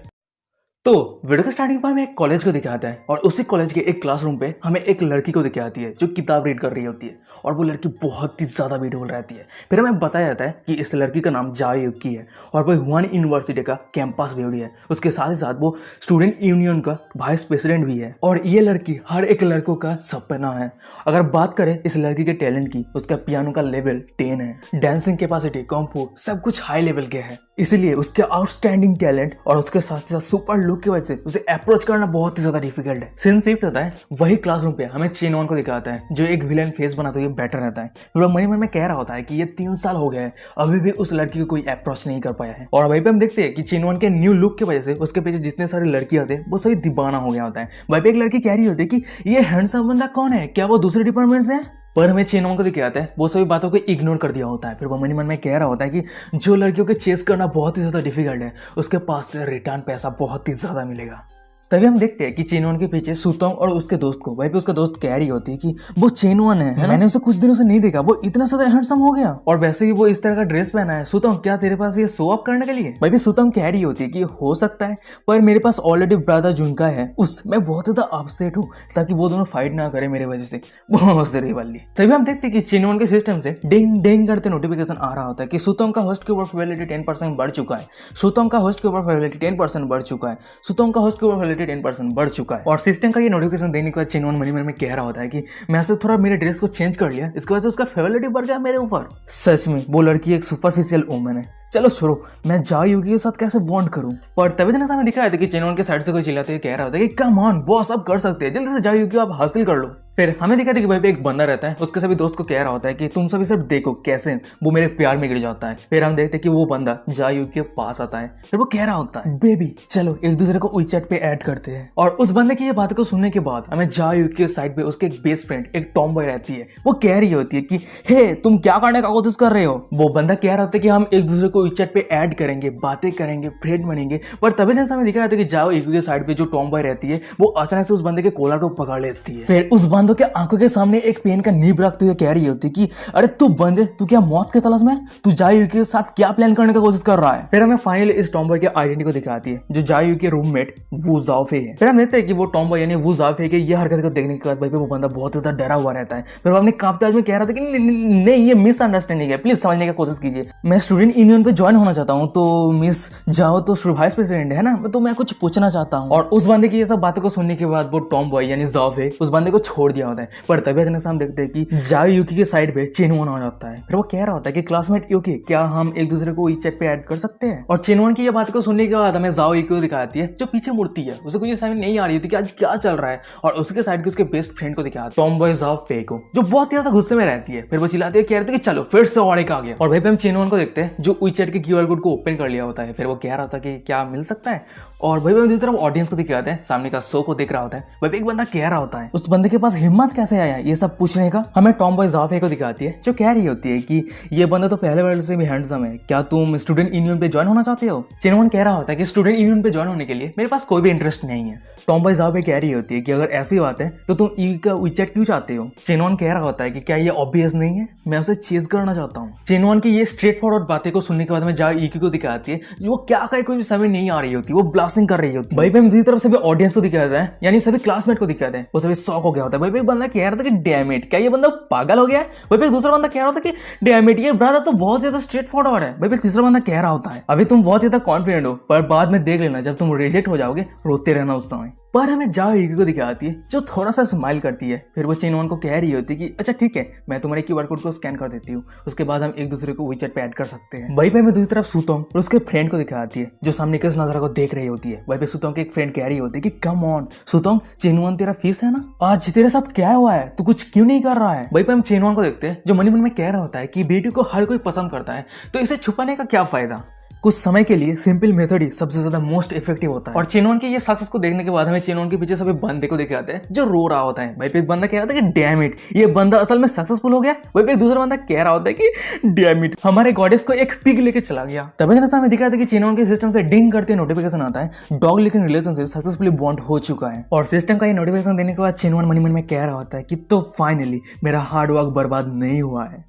तो वीडियो के स्टार्टिंग पर हमें एक कॉलेज को दिखाता है, और उसी कॉलेज के एक क्लासरूम पे हमें एक लड़की को दिखाती है जो किताब रीड कर रही होती है, और वो लड़की बहुत ही ज़्यादा ब्यूटीफुल रहती है। फिर हमें बताया जाता है कि इस लड़की का नाम जाओ यूकी है, और वो हुआन यूनिवर्सिटी का कैंपस ब्यूटी है। उसके साथ ही साथ वो स्टूडेंट यूनियन का वाइस प्रेसिडेंट भी है, और ये लड़की हर एक लड़कों का सपना है। अगर बात करें इस लड़की के टैलेंट की, उसका पियानो का लेवल 10 है, डांसिंग कैपेसिटी, कॉम्पो सब कुछ हाई लेवल के है। इसलिए उसके आउटस्टैंडिंग टैलेंट और उसके साथ साथ सुपर लुक की वजह से उसे अप्रोच करना बहुत ही ज्यादा डिफिकल्ट है। सीन शिफ्ट होता है वही क्लासरूम पे, हमें चेनवन को दिखाता है जो एक विलेन फेस बनाते हुए बैठा रहता है। वो मन ही मन में कह रहा होता है कि ये 3 साल हो गए हैं, अभी भी उस लड़की को कोई अप्रोच नहीं कर पाया है। और वहीं पे हम देखते हैं कि चेनवन के न्यू लुक की वजह से उसके पीछे जितने सारे लड़कियां होते हैं वो सभी दीवाना हो गया होता है। वहीं पे एक लड़की कह रही होती है कि ये हैंडसम बंदा कौन है, क्या वो दूसरे डिपार्टमेंट से है? पर हमें चेनवन को दिखाता है वो सभी बातों को इग्नोर कर दिया होता है। फिर वो मन ही मन में कह रहा होता है कि जो लड़कियों को चेस करना बहुत ही ज्यादा डिफिकल्ट है उसके पास से रिटर्न पैसा बहुत ही ज्यादा मिलेगा। तभी हम देखते हैं कि चेनवन के पीछे सुतोंग और उसके दोस्त को, वहीं पे उसका दोस्त कह रही होती है कि वो चेनवन है मैंने उसे कुछ दिनों से नहीं देखा, वो इतना ज्यादा हैंडसम हो गया और वैसे ही वो इस तरह का ड्रेस पहना है। सुतोंग क्या तेरे पास ये शो अप करने के लिए? वहीं पे सुतोंग कह रही होती है कि हो सकता है पर मेरे पास ऑलरेडी ब्रदर जुनका है, मैं बहुत ज्यादा अपसेट हूँ ताकि वो दोनों फाइट ना करे मेरे वजह से, बहुत से वाली। तभी हम देखते हैं कि चेनवन के सिस्टम से डिंग डिंग करते नोटिफिकेशन आ रहा होता है कि सुतोंग का होस्ट के ऊपर प्रोबेबिलिटी 10% बढ़ चुका है, सुतोंग का होस्ट के ऊपर प्रोबेबिलिटी 10% बढ़ चुका है, सुतोंग का होस्ट के ऊपर प्रोबेबिलिटी 10% बढ़ चुका है। और सिस्टम का ये नोटिफिकेशन देने के बाद चेनवन मन ही मन में कह रहा होता है कि मैं से थोड़ा मेरे ड्रेस को चेंज कर लिया, इसकी वजह से उसका फेवरेट बढ़ गया मेरे ऊपर। सच में वो लड़की एक सुपरफिशियल वुमन है। चलो छोड़ो, मैं जा युगी के साथ कैसे बॉन्ड करूं। पर तभी दिन हमें दिखाया था कि चेनवन के साइड से कोई चिल्लाते हुए कह रहा होता है कि कम ऑन बॉस, आप कर सकते हैं, जल्दी से जा युगी आप हासिल कर लो। फिर हमें दिखा था कि भाई पे एक बंदा रहता है, उसके सभी दोस्त को कह रहा होता है कि तुम सभी सिर्फ देखो कैसे वो मेरे प्यार में गिर जाता है। फिर हम देखते हैं कि वो बंदा जा युगी के पास आता है, फिर वो कह रहा होता है बेबी चलो एक दूसरे को WeChat पे ऐड करते हैं। और उस बंदे की ये बात को सुनने के बाद हमें जा युगी के साइड पे उसके एक बेस्ट फ्रेंड एक टॉम बॉय रहती है, वो कह रही होती है कि हे तुम क्या करने का कोशिश कर रहे हो। वो बंदा कह रहा होता है कि हम एक दूसरे को WeChat पे ऐड करेंगे, बातें करेंगे, फ्रेंड बनेंगे। पर तभी जैसा हमें दिखाया था कि जाओ युगी के साइड पे जो टॉम बॉय रहती है वो अचानक से उस बंदे के कॉलर को पकड़ लेती है। फिर उस बंदों के आंखों के सामने एक पेन का नीब रखते हुए कह रही होती कि अरे तू बंदे, तू क्या मौत के तलाश में, तू जायुगी के साथ क्या प्लान करने की कोशिश कर रहा है। फिर हमें फाइनली इस टॉम बॉय की आइडेंटिटी को दिखाती है जो जायुगी के रूममेट वू जाओफे है। फिर हम देखते हैं कि वो टॉम बॉय यानी वू जाओफे के ये हरकत को देखने के बाद भाई वो बंदा बहुत ज्यादा डरा हुआ रहता है। फिर वो अपने कांपते आवाज में कह रहा था कि नहीं ये मिसअंडरस्टैंडिंग है, प्लीज समझने की कोशिश कीजिए, मैं स्टूडेंट यूनियन पे ज्वाइन होना चाहता हूँ, तो मिस जाओ तो वाइस प्रेसिडेंट है ना, तो मैं कुछ पूछना चाहता हूँ। और उस बंदे की ये सब बातों को सुनने के बाद वो टॉम बॉय यानी जाओफे उस बंदे को छोड़ दिया होता है। पर तभी अचानक हम देखते हैं कि जाओ युकी के साइड पे चेनवन आ जाता है। फिर वो कह रहा होता है कि क्लासमेट युकी क्या हम एक दूसरे को WeChat पे ऐड कर सकते हैं। और चेनवन की ये बात को सुनने के बाद हमें जाओ युकी को दिखाती है जो पीछे मुड़ती है, उसे कुछ समझ नहीं आ रही थी कि आज क्या चल रहा है। और उसके साइड के उसके बेस्ट फ्रेंड को दिखाती है टॉम बॉय जाओफे को, जो बहुत ज्यादा गुस्से में रहती है। फिर वो चिल्लाती है, कह रही थी कि चलो फिर से और एक आ गया। और भाई पे हम चेनवन को देखते हैं जो WeChat के QR कोड को ओपन कर लिया होता है। फिर वो कह रहा था कि क्या मिल सकता है। और भाई दूसरी तरफ ऑडियंस को दिखाते हैं, सामने का शो को देख रहा होता है। भाई एक बंदा कह रहा होता है उस बंदे के पास हिम्मत कैसे आया ये सब पूछने का। हमें टॉम बॉय जाओफे को दिखाती है जो कह रही होती है कि ये बंदा तो पहले वर्ल्ड से भी हैंडसम है, क्या तुम स्टूडेंट यूनियन पे ज्वाइन होना चाहते हो। चेनवन कह रहा होता है कि स्टूडेंट यूनियन पे ज्वाइन होने के लिए मेरे पास कोई भी इंटरेस्ट नहीं है। टॉम बॉय जाओफे कह रही होती है कि अगर ऐसी बात है तो तुम ई का WeChat क्यों चाहते हो। चेनवन कह रहा होता है कि क्या ये ऑब्वियस नहीं है, मैं उसे चेज करना चाहता हूँ। चेनवन की ये स्ट्रेट फॉरवर्ड बातें को सुनने के बाद में जाओ युकी को दिखाती है, वो क्या कहे कोई समझ नहीं आ रही होती, वो ब्लास्टिंग कर रही होती है। भाई पे हम दूसरी तरफ सभी ऑडियंस को दिखाता है यानी सभी क्लासमेट को दिखाते हैं, वो सभी शॉक हो गया होता है। भाई बंदा कह रहा था कि डैम इट, क्या ये बंदा पागल हो गया है। भाई पे दूसरा बंदा कह रहा था कि डैम इट, ये ब्रदर तो बहुत ज्यादा स्ट्रेट फॉरवर्ड है। भाई तीसरा बंदा कह रहा होता है अभी तुम बहुत ज्यादा कॉन्फिडेंट हो, पर बाद में देख लेना जब तुम रिजेक्ट हो जाओगे रोते रहना उस समय। पर हमें जाओ युकी को दिखाती है जो थोड़ा सा स्माइल करती है। फिर वो चेनवन को कह रही होती है कि अच्छा ठीक है, मैं तुम्हारे QR कोड को स्कैन कर देती हूँ, उसके बाद हम एक दूसरे को WeChat पे ऐड कर सकते हैं। वहीं पे मैं दूसरी तरफ सुतोंग और उसके फ्रेंड को दिखाती है जो सामने किस नजरा को देख रही होती है। वहीं पे सुतोंग की एक फ्रेंड कह रही होती है कि कम ऑन सुतोंग, चेनवन तेरा फीस है ना, आज तेरे साथ क्या हुआ है, तू कुछ क्यों नहीं कर रहा है। वहीं पे हम चेनवन को देखते हैं जो मन ही मन में कह रहा होता है कि बेटी को हर कोई पसंद करता है तो इसे छुपाने का क्या फायदा। कुछ समय के लिए सिंपल मेथड ही सबसे ज्यादा मोस्ट इफेक्टिव होता है। और चेनवन के ये सक्सेस को देखने के बाद हमें चेनवन के पीछे सभी बंदे को दिखाते हैं जो रो रहा होता है। भाई पे एक बंदा कह रहा था कि डैम इट, ये बंदा असल में सक्सेसफुल हो गया। वही पे एक दूसरा बंदा कह रहा होता है कि डैम इट, हमारे गॉडेस को एक पिग लेके चला गया। तभी हमें दिखाया था कि चेनवन के सिस्टम से डिंग करते नोटिफिकेशन आता है dog living relationship successfully bond हो चुका है। और सिस्टम का ये नोटिफिकेशन देने के बाद चेनवन मन में कह रहा होता है कि तो फाइनली मेरा हार्ड वर्क बर्बाद नहीं हुआ है।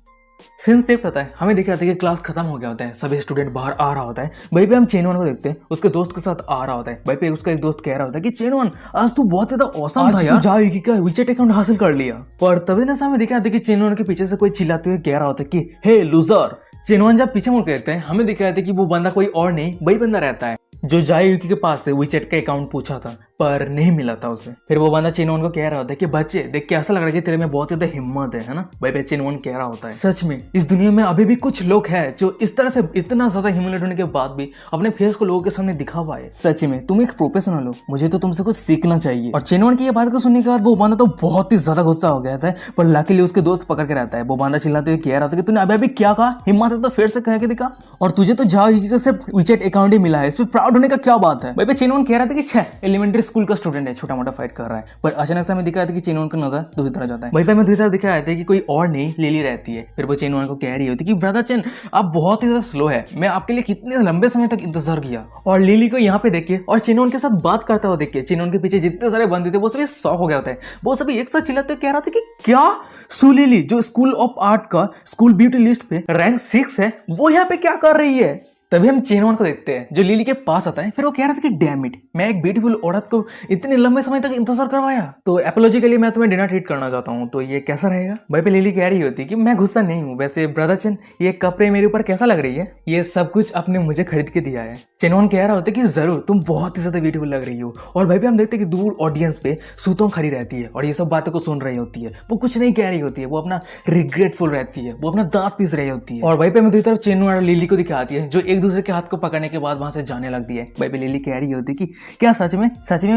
सीन शिफ्ट होता है, हमें दिखाते हैं कि क्लास खत्म हो गया होता है, सभी स्टूडेंट बाहर आ रहा होता है। भाई पे हम चेनवन को देखते हैं उसके दोस्त के साथ आ रहा होता है। भाई पे उसका एक दोस्त कह रहा होता है कि चेनवन आज तू बहुत ज्यादा औसम था यार, जाओ युकी का WeChat अकाउंट हासिल कर लिया। पर तभी ना हमें दिखाते कि चेनवन के पीछे से कोई चिल्लाते हुए कह रहा होता है कि हे लूजर। चेनवन जब पीछे मुड़ के देखते हैं हमें दिखाते कि वो बंदा कोई और नहीं, वही बंदा रहता है जो जाओ युकी के पास से WeChat का अकाउंट पूछा था। पर नहीं मिला था उसे। फिर वो बंदा चेनवन को कह रहा होता है कि बच्चे देख के ऐसा लग रहा है कि तेरे में बहुत ज्यादा हिम्मत है ना। भाई चेनवन कह रहा होता है सच में इस दुनिया में अभी भी कुछ लोग हैं जो इस तरह से इतना ज्यादा ह्यूमिलेट होने के बाद भी अपने फेस को लोगों के सामने दिखा पाए। सच में तुम एक प्रोफेशनल हो, मुझे तो तुमसे कुछ सीखना चाहिए। और चेनवन की ये बात को सुनने के बाद वो बंदा तो बहुत ही ज्यादा गुस्सा हो गया था, पर लकीली उसके दोस्त पकड़ के रहता है। वो बंदा चिल्लाते हुए कह रहा था कि तूने अभी क्या कहा, हिम्मत है तो फिर से कह के दिखा, और तुझे तो जाओ सिर्फ WeChat अकाउंट ही मिला है, इस पर प्राउड होने का क्या बात है। भाई चेनवन कह रहा था कि छह एलिमेंट्री स्कूल का स्टूडेंट है, छोटा मोटा फाइट कर रहा है, पर अचानक से हमें दिखाया था कि चेनवन का नजर दूसरी तरफ जाता है। भाई हमें दूसरी तरफ दिखाया था कि कोई और नहीं लिली रहती है। फिर वो चेनवन को कह रही होती कि ब्रदर चेन आप बहुत ही ज्यादा स्लो है, मैं आपके लिए कितने लंबे समय तक इंतजार किया। और लिली को यहाँ पे देखिए और चेनवन के साथ बात करता हुआ देखिए, चेनवन के पीछे जितने सारे बंदे थे वो सभी शॉक हो गया होता है। वो सभी एक साथ चिल्लाते कह रहा था कि क्या सुलिली जो स्कूल ऑफ आर्ट का स्कूल ब्यूटी लिस्ट पे रैंक 6 है, वो यहाँ पे क्या कर रही है। तभी हम चेनवन को देखते हैं जो लिली के पास आता है। फिर वो कह रहा था कि डैम इट, मैं एक ब्यूटीफुल औरत को इतने लंबे समय तक इंतजार करवाया, तो एपोलॉजी के लिए मैं तुम्हें डिनर ट्रीट करना चाहता हूँ, तो ये कैसा रहेगा। भाई पे लिली कह रही होती कि मैं गुस्सा नहीं हूँ, वैसे ब्रदर चेन ये कपड़े मेरे ऊपर कैसा लग रही है, ये सब कुछ आपने मुझे खरीद के दिया है। चेनवन कह रहा होता है कि जरूर तुम बहुत ही ज्यादा ब्यूटीफुल लग रही हो। और भाई हम देखते हैं कि दूर ऑडियंस पे सूतों खड़ी रहती है और ये सब बातों को सुन रही होती है, वो कुछ नहीं कह रही होती है, वो अपना रिग्रेटफुल रहती है, वो अपना दांत पीस रही होती है। और भाई पे दूसरी तरफ चेनवन और लिली को दिखाती है जो एक दूसरे के हाथ को पकड़ने के बाद वहां से जाने लगती है। भाई पे लिली कह रही होती कि क्या सच में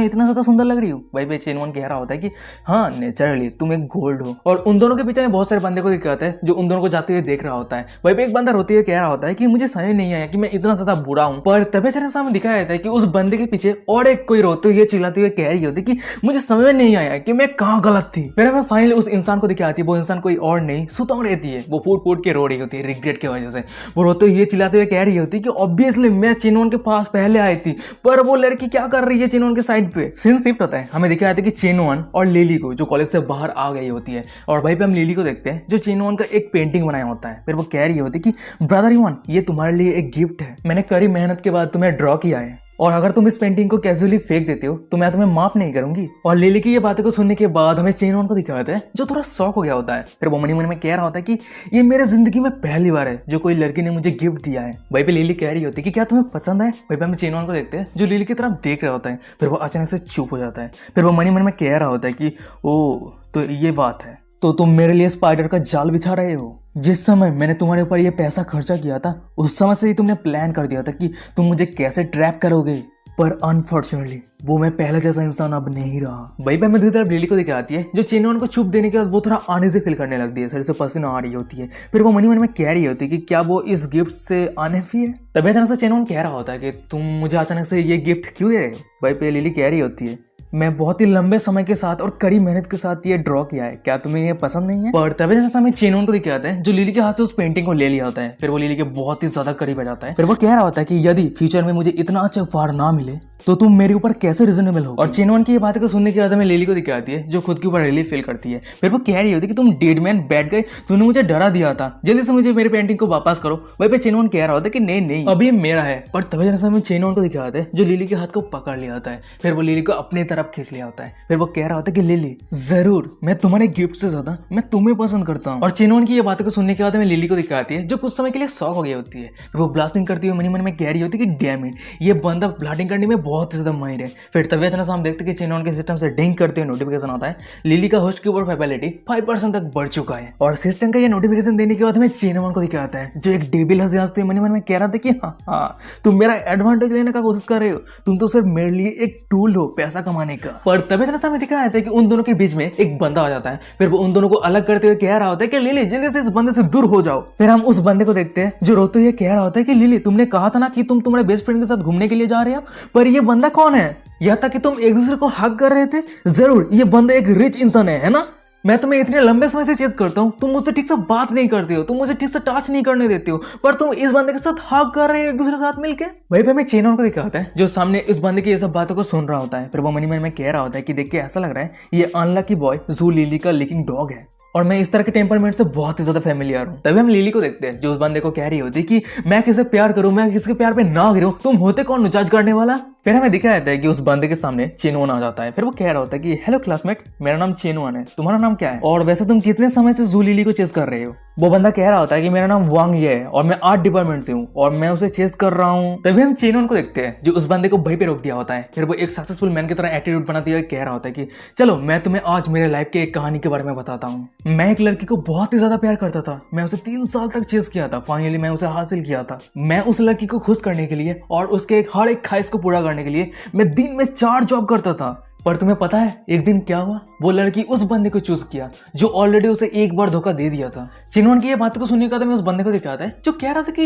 इतना ज्यादा सुंदर लग रही हूँ। भाई पे चेनवन कह रहा होता है कि हाँ नेचुरली तुम एक गोल्ड हो। और उन दोनों के पीछे में बहुत सारे बंदे को दिखाते हैं जो उन दोनों को जाते हुए देख रहा होता है। भाई पे एक बंदा रोते हुए कह रहा होता है कि मुझे समझ नहीं आया कि मैं इतना ज्यादा बुरा हूँ, पर तभी अचानक सामने दिखाया जाता है कि उस बंदे के पीछे और एक कोई रोते हुए चिल्लाते हुए कह रही होती कि मुझे समझ में नहीं आया कि मैं कहाँ गलत थी। फिर हमें फाइनली उस इंसान को दिखाती है, वो इंसान कोई और नहीं सुतोंग रहती है, वो फूट फूट के रो रही होती है रिग्रेट की वजह से। वो रोते हुए चिल्लाते हुए कह रही होती है कि ऑब्वियसली मैं चेनवन के पास पहले आई थी, पर वो लड़की क्या कर रही है चेनवन के साइड पे। सीन शिफ्ट होता है, हमें दिखाया था कि चेनवन और लिली को जो कॉलेज से बाहर आ गई होती है, और भाई पे हम लिली को देखते हैं जो चेनवन का एक पेंटिंग बनाया होता है। फिर वो कह रही होती कि ब्रदर युवन ये तुम्हारे लिए एक गिफ्ट है, मैंने कड़ी मेहनत के बाद तुम्हें ड्रॉ किया है, और अगर तुम इस पेंटिंग को कैजुअली फेंक देते हो तो मैं तुम्हें माफ नहीं करूंगी। और लिली की ये बातें को सुनने के बाद हमें चेनवन को दिखाते हैं जो थोड़ा शॉक हो गया होता है। फिर वो मनी मन में कह रहा होता है कि ये मेरे जिंदगी में पहली बार है जो कोई लड़की ने मुझे गिफ्ट दिया है। वहीं पे लिली कह रही होती है कि क्या तुम्हें पसंद है। वहीं पे हम चेनवन को देखते हैं जो लिली की तरफ देख रहा होता है। फिर वो अचानक से चुप हो जाता है। फिर वो मनी मन में कह रहा होता है कि ओ तो ये बात है, तो तुम मेरे लिए स्पाइडर का जाल बिछा रहे हो। जिस समय मैंने तुम्हारे ऊपर ये पैसा खर्चा किया था उस समय से ही तुमने प्लान कर दिया था कि तुम मुझे कैसे ट्रैप करोगे, पर अनफॉर्चुनेटली वो मैं पहले जैसा इंसान अब नहीं रहा। वहीं पे हमें दूसरी तरफ लिली को दिखाती है जो चेनवन को चुप देने के बाद वो थोड़ा आने से फील करने लगती है, शरीर से पसीना आ रही होती है। फिर वो मनी मन में कह रही होती है कि क्या वो इस गिफ्ट से अनहैप्पी है। तभी अचानक से चेनवन कह रहा होता है कि तुम मुझे अचानक से ये गिफ्ट क्यों दे रहे हो। वहीं पे लिली कह रही होती है मैं बहुत ही लंबे समय के साथ और कड़ी मेहनत के साथ ये ड्रॉ किया है, क्या तुम्हें ये पसंद नहीं है। पर तभी जैसा हमें चेनवन को दिखाते हैं जो लिली के हाथ से उस पेंटिंग को ले लिया होता है। फिर वो लिली के बहुत ही ज्यादा करीब आ जाता है। फिर वो कह रहा होता है कि यदि फ्यूचर में मुझे इतना अच्छा उपहार ना मिले तो तुम मेरे ऊपर कैसे रिजनेबल हो। और चेनवन की ये बातें को सुनने के बाद हमें लिली को दिखाती है जो खुद के ऊपर रिलीफ फील करती है। फिर वो कह रही होती है कि तुम डेड मैन बैठ गए, तूने मुझे डरा दिया था, जल्दी से मुझे मेरे पेंटिंग को वापस करो। वहीं पे चेनवन कह रहा होता है कि नहीं अभी मेरा है। और तभी जैसा हमें चेनवन को दिखाते हैं जो लिली के हाथ को पकड़ लिया होता है। फिर वो लिली को अपनी तरफ खींच लिया होता है। फिर वो कह रहा होता है कि लिली जरूर मैं तुम्हारे गिफ्ट से ज्यादा मैं तुम्हें पसंद करता हूँ। और चेनवन की ये बातें को सुनने के बाद हमें लिली को दिखाती है जो कुछ समय के लिए शॉक हो गई होती है। फिर वो ब्लास्टिंग करती हुई मनी मन में कह रही होती है कि डैम इट ये बंदा ब्लास्टिंग करने में बहुत ही ज्यादा माहिर है। फिर तभी अचानक हम देखते हैं कि चेनवन के सिस्टम से डिंग करते हुए नोटिफिकेशन आता है लिली का होस्ट के ऊपर फैबिलिटी 5% तक बढ़ चुका है। और सिस्टम का ये नोटिफिकेशन देने के बाद हमें चेनवन को दिखाता है जो एक डेबिल हंसी हंसते हुए मनी मन में कह रहा था कि हाँ तुम मेरा एडवांटेज लेने का कोशिश कर रहे हो, तुम तो सिर्फ मेरे लिए एक टूल हो पैसा कमाने का। पर तभी अचानक हमें दिखाया था कि उन दोनों के बीच में एक बंदा आ जाता है। फिर वो उन दोनों को अलग करते हुए कह रहा होता है कि लिली जल्दी से इस बंदे से दूर हो जाओ। फिर हम उस बंदे को देखते हैं जो रोते हुए कह रहा होता है कि लिली तुमने कहा था ना कि तुम तुम्हारे बेस्ट फ्रेंड के साथ घूमने के लिए जा रहे हो, पर ये बंदा कौन है। या था कि तुम एक दूसरे को हक कर रहे थे, जरूर ये बंदा एक रिच इंसान है ना। मैं तुम्हें इतने लंबे समय से चेस करता हूँ, तुम मुझसे ठीक से बात नहीं करते हो, तुम मुझे ठीक से टच नहीं करने देते हो, पर तुम इस बंदे के साथ हक कर रहे हो एक दूसरे के साथ मिलके। वहीं पे हमें चेनवन को दिखाता है जो सामने इस बंदे की ये सब बातों को सुन रहा होता है। फिर वो मनी मन में कह रहा होता है कि देख के ऐसा लग रहा है ये अनलकी बॉय जू लिली का लीकिंग डॉग है, और मैं इस तरह के टेम्परमेंट से बहुत ही ज्यादा फैमिलियर हूँ। तभी हम लिली को देखते हैं जो उस बंदे को कह रही होती कि मैं किससे प्यार करूं, मैं किसके प्यार पे ना गिरूं, तुम होते कौन जज करने वाला। फिर हमें दिखाया जाता है कि उस बंदे के सामने चेनवन आ जाता है। फिर वो कह रहा होता है कि हेलो क्लासमेट, मेरा नाम चेनवन है, तुम्हारा नाम क्या है, और वैसे तुम कितने समय से जू लिली को चेस कर रहे हो। वो बंदा कह रहा होता है कि मेरा नाम वांग ये है और मैं आर्ट डिपार्टमेंट से हूँ और मैं उसे चेस कर रहा हूँ। तभी हम चेनवन को देखते हैं जो उस बंदे को वहीं पे रोक दिया होता है। फिर वो एक सक्सेसफुल मैन की तरह एटीट्यूड बनाते हुए कह रहा होता है कि चलो मैं तुम्हें आज मेरे लाइफ के एक कहानी के बारे में बताता हूँ। मैं एक लड़की को बहुत ही ज्यादा प्यार करता था, मैं उसे 3 साल तक चेस किया था, फाइनली मैं उसे हासिल किया था। मैं उस लड़की को खुश करने के लिए और उसके हर एक ख्वाहिश को पूरा करने के लिए मैं दिन में 4 जॉब करता था। पर तुम्हें पता है एक दिन क्या हुआ, वो लड़की उस बंदे को चूज किया जो ऑलरेडी उसे एक बार धोखा दे दिया था। चिनवन की ये बात को सुनने के बाद मैं उस बंदे को दिखाता है जो कह रहा था कि